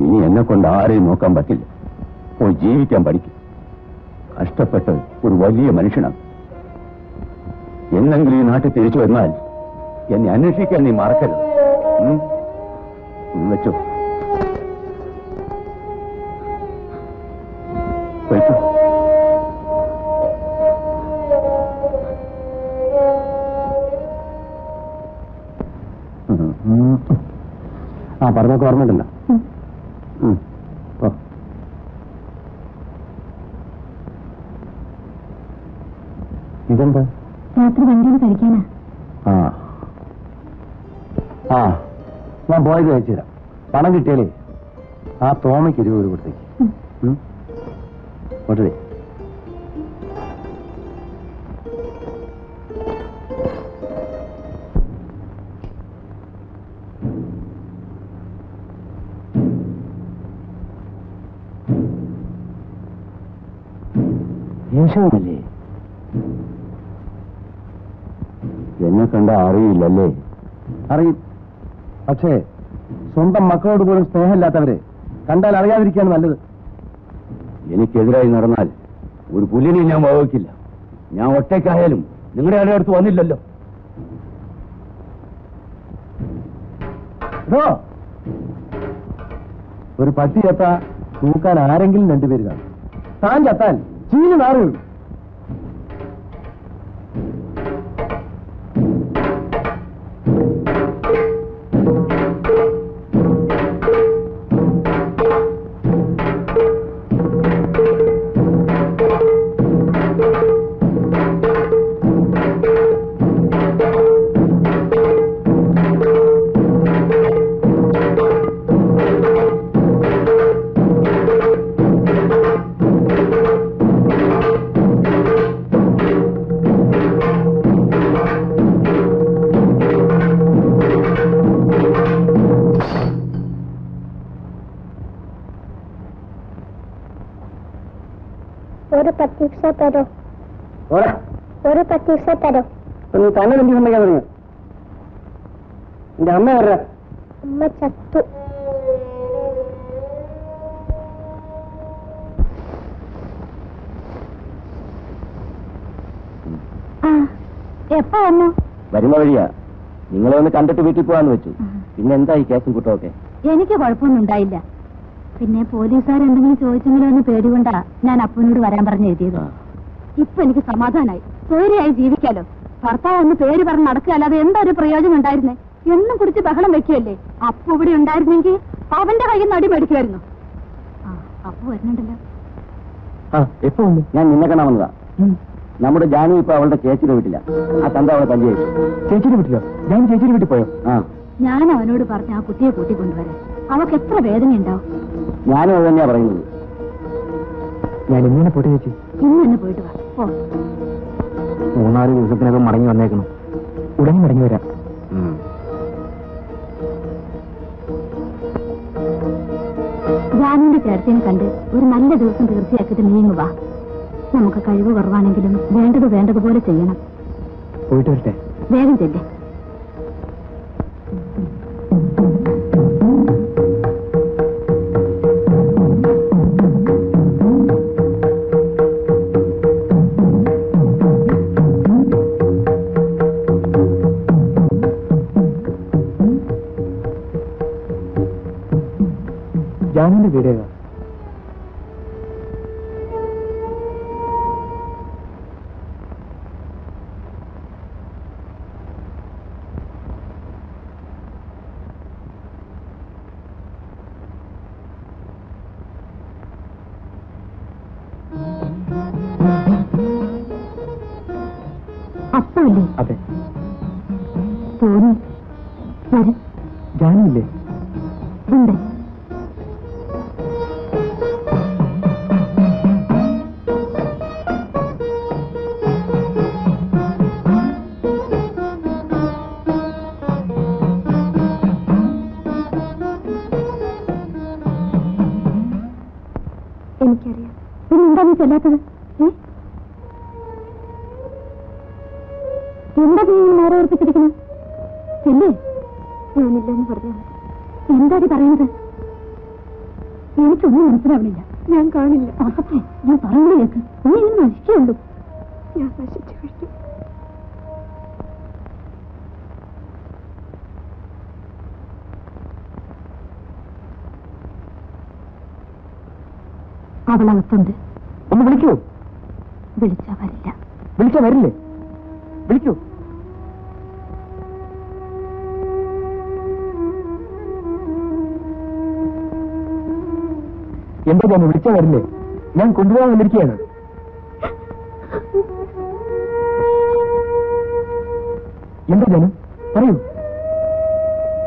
ഇനി എന്നെ കൊണ്ട് ആരെയും നോക്കാൻ പറ്റില്ല. പോയി ജീവിക്കാൻ പഠിക്കും. കഷ്ടപ്പെട്ട് ഒരു വലിയ മനുഷ്യനാണ്. എന്നെങ്കിലും ഈ നാട്ടിൽ തിരിച്ചു വന്നാൽ എന്നെ അന്വേഷിക്കാൻ നീ മറക്കരുത്. വെച്ചോ. ആ പറഞ്ഞൊക്കെ ഓർമ്മയുണ്ടല്ലോ. ഇതെന്താ? രാത്രി വണ്ടിയിൽ കഴിക്കാനാ. ആ ഞാൻ പോയത് അയച്ചു തരാം. പണം കിട്ടിയാലേ ആ തോമയ്ക്ക് 20 രൂപ കൊടുത്തേക്ക്. കൊട്ടേ യേശുവല്ലേ? എന്നെ കണ്ട അറിയില്ലല്ലേ? അറിയും. പക്ഷേ സ്വന്തം മക്കളോട് പോലും സ്നേഹമില്ലാത്തവരെ കണ്ടാൽ അറിയാതിരിക്കുകയാണ് നല്ലത്. എനിക്കെതിരായി നടന്നാൽ ഒരു പുല്ലിനെ ഞാൻ വഹിക്കില്ല. ഞാൻ ഒറ്റയ്ക്കായാലും നിങ്ങളുടെ ആരുടെ അടുത്ത് വന്നില്ലല്ലോ. ഒരു പട്ടി ചത്താ തൂക്കാൻ ആരെങ്കിലും രണ്ടുപേര് കാണും. താൻ ചത്താൽ ചീഞ്ഞ് നാറുകയുള്ളൂ. ഒരു 10 പൈസ തരോ? ഒരു 10 പൈസ തരോ? നീ തന്നെ എന്ത് സമ്മതിക്കാൻ തുടങ്ങിയ? എന്റെ അമ്മ വരാ. അമ്മ ചത്തു. എപ്പോ വന്നു? വരുന്ന വഴിയാ. നിങ്ങളെ ഒന്ന് കണ്ടിട്ട് വീട്ടിൽ പോവാന്ന് വെച്ചു. പിന്നെ എന്താ ഈ കേസും കൂട്ടമൊക്കെ? എനിക്ക് കുഴപ്പമൊന്നും ഉണ്ടായില്ല. പിന്നെ പോലീസുകാർ എന്തെങ്കിലും ചോദിച്ചെങ്കിലും എന്ന് പേടികൊണ്ടാ ഞാൻ അപ്പനോട് വരാൻ പറഞ്ഞ് എഴുതിയത്. ഇപ്പൊ എനിക്ക് സമാധാനായി. സ്വൈര്യമായി ജീവിക്കാലോ. ഭർത്താവ് ഒന്ന് പേര് പറഞ്ഞ് നടക്കുകയല്ലാതെ എന്തൊരു പ്രയോജനം ഉണ്ടായിരുന്നേ? എന്നും കുടിച്ച് ബഹളം വെക്കുകയല്ലേ? അപ്പു ഇവിടെ ഉണ്ടായിരുന്നെങ്കിൽ അവന്റെ കയ്യിൽ നിന്ന് അടി മേടിക്കുമായിരുന്നു. അപ്പു വരുന്നുണ്ടല്ലോ. എപ്പോ വന്നു? ഞാൻ നിന്നെ കാണാൻ വന്നതാ. നമ്മുടെ ജാനു ഇപ്പൊ അവളുടെ ചേച്ചിയുടെ വീട്ടില. ആ തന്ത അവളെ തല്ലി അയച്ചു. ചേച്ചിയുടെ വീട്ടിലോ? ഞാൻ ചേച്ചിയുടെ വീട്ടിൽ പോയോ? ഞാൻ അവനോട് പറഞ്ഞ ആ കുട്ടിയെ കൂട്ടിക്കൊണ്ടുവരാൻ. അവൾക്ക് എത്ര വേദന ഉണ്ടാവും. ഞാനും അത് തന്നെയാ പറയുന്നത്. ഞാൻ ഇങ്ങനെ പോട്ടെ ചേച്ചി? ഇന്ന് തന്നെ പോയിട്ട് വാ. 3-4 ദിവസത്തിനകം മടങ്ങി വന്നേക്കണം. ഉടനെ മടങ്ങി വരാം. ജാനുവിന്റെ ചേർത്തിനെ കണ്ട് ഒരു നല്ല ദിവസം തീർച്ചയാക്കിയിട്ട് നീങ്ങുക. നമുക്ക് കഴിവ് കുറവാണെങ്കിലും വേണ്ടതുപോലെ ചെയ്യണം. പോയിട്ട് വരട്ടെ? വേഗം ചെല്ലേ. ജാനുവിന്റെ വീടേതാ? അപ്പല്ലേ? അതെ. തോന്നി വരും. ജാനുവില്ലേ? ഉണ്ട്. എനിക്കറിയാം. പിന്നെന്താ നീ ചെല്ലാത്തത്? എന്താ നീ നേരെ ഓർപ്പിച്ചിരിക്കണം? ചെല്ലേ. ഞാനില്ലെന്ന് പറഞ്ഞാൽ എന്താ നീ പറയുന്നത്? എനിക്കൊന്നും മനസ്സിലാവണില്ല. ഞാൻ കാണില്ല. അതൊക്കെ ഞാൻ പറയുന്നത് കേൾക്ക്. നീ ഇങ്ങനെ നശിക്കുള്ളൂ. ഞാൻ നശിച്ചു കഴിഞ്ഞു. അവളകത്തുണ്ട്. ഒന്ന് വിളിക്കൂ. വിളിച്ചാ വരില്ല. വിളിച്ചാ വരില്ലേ? വിളിക്കൂ. എന്താ ഞാൻ വിളിച്ചാ വരില്ലേ? ഞാൻ കൊണ്ടുപോകാൻ വന്നിരിക്കുകയാണ്. എന്താ ജാനു പറയൂ.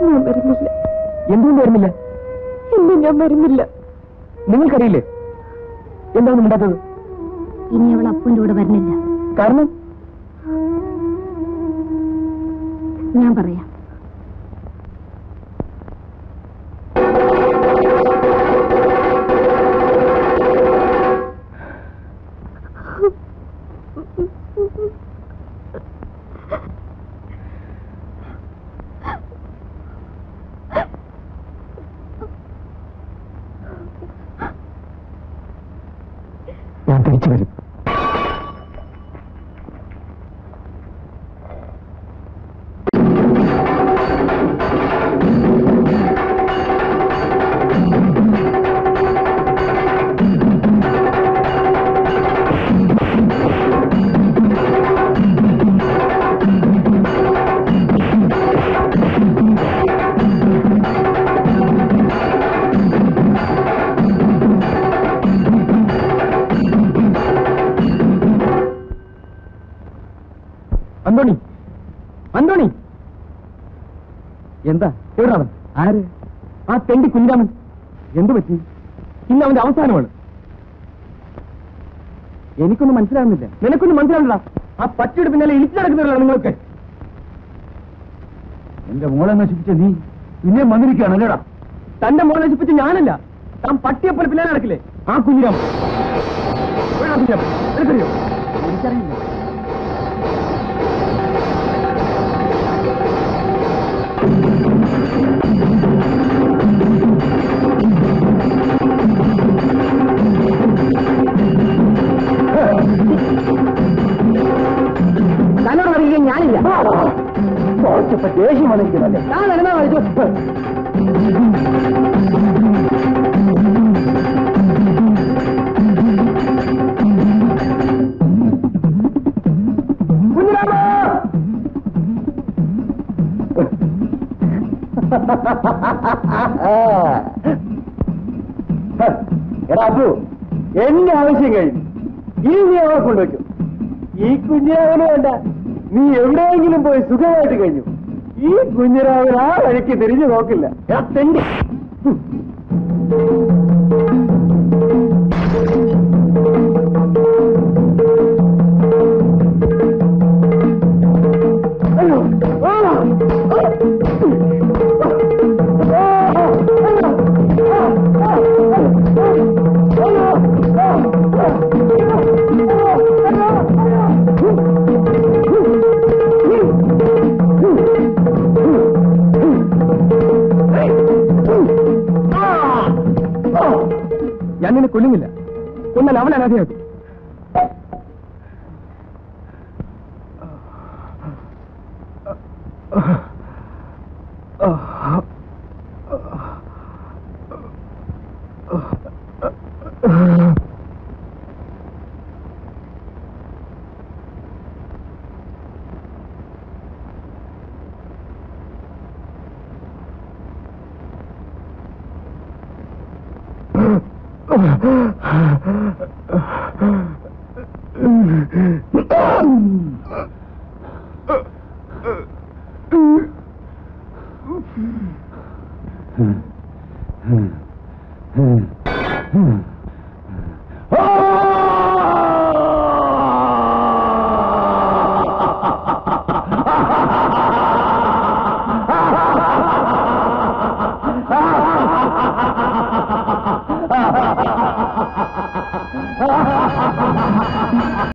ഞാൻ വരുന്നില്ല. എന്തുകൊണ്ട് വരുന്നില്ല? ഇല്ല, ഞാൻ വരുന്നില്ല. നിങ്ങൾക്കറിയില്ലേ എന്താണ് മിണ്ടാത്തത്? ഇനി അവൾ അപ്പൻ്റെ കൂടെ വരുന്നില്ല. കാരണം ഞാൻ പറയാം. ഞാൻ തിരിച്ചു വരും. അന്തോണി, അന്തോണി, എന്താ എവിടാവൻ? ആര്? ആ തെണ്ടി കുഞ്ഞിരാമൻ. എന്തു പറ്റി? ഇന്ന് അവന്റെ അവസാനമാണ്. എനിക്കൊന്നും മനസ്സിലാകുന്നില്ല. നിനക്കൊന്നും മനസ്സിലാവില്ല. ആ പച്ചയുടെ പിന്നാലെ ഇരിച്ചു നടക്കുന്നില്ല നിങ്ങൾക്ക്. എന്റെ മോളെ നശിപ്പിച്ച നീ പിന്നെ വന്നിരിക്കുകയാണല്ലേടാ. തന്റെ മോളെ നശിപ്പിച്ച ഞാനല്ല, താൻ പട്ടിയെപ്പോലെ പിന്നാലെ നടക്കില്ലേ ആ കുഞ്ഞിരാമൻ. എനിക്കറിയോ? എനിക്കറിയില്ല. തന്നോട് പറയുക ഞാനില്ല. കുറച്ചപ്പോ ദേഷ്യം വന്നിരിക്കുന്നല്ലേ. ഞാൻ നടന്നാ കളിച്ചു. എടാ അപ്പു, എന്റെ ആവശ്യം കഴിഞ്ഞു. ഇനി നീ അവളെ കൊണ്ടുവയ്ക്കും. ഈ കുഞ്ഞിരാവിന് വേണ്ട, നീ എവിടെയെങ്കിലും പോയി സുഖമായിട്ട് കഴിഞ്ഞു. ഈ കുഞ്ഞിരാവിന് ആ വഴിക്ക് തിരിഞ്ഞു നോക്കില്ല. എടാ തെണ്ടി. ഞാൻ നിന്നെ കൊല്ലുന്നില്ല. കൊന്നാൽ അവൻ അനാഥയാക്കും. Hmm.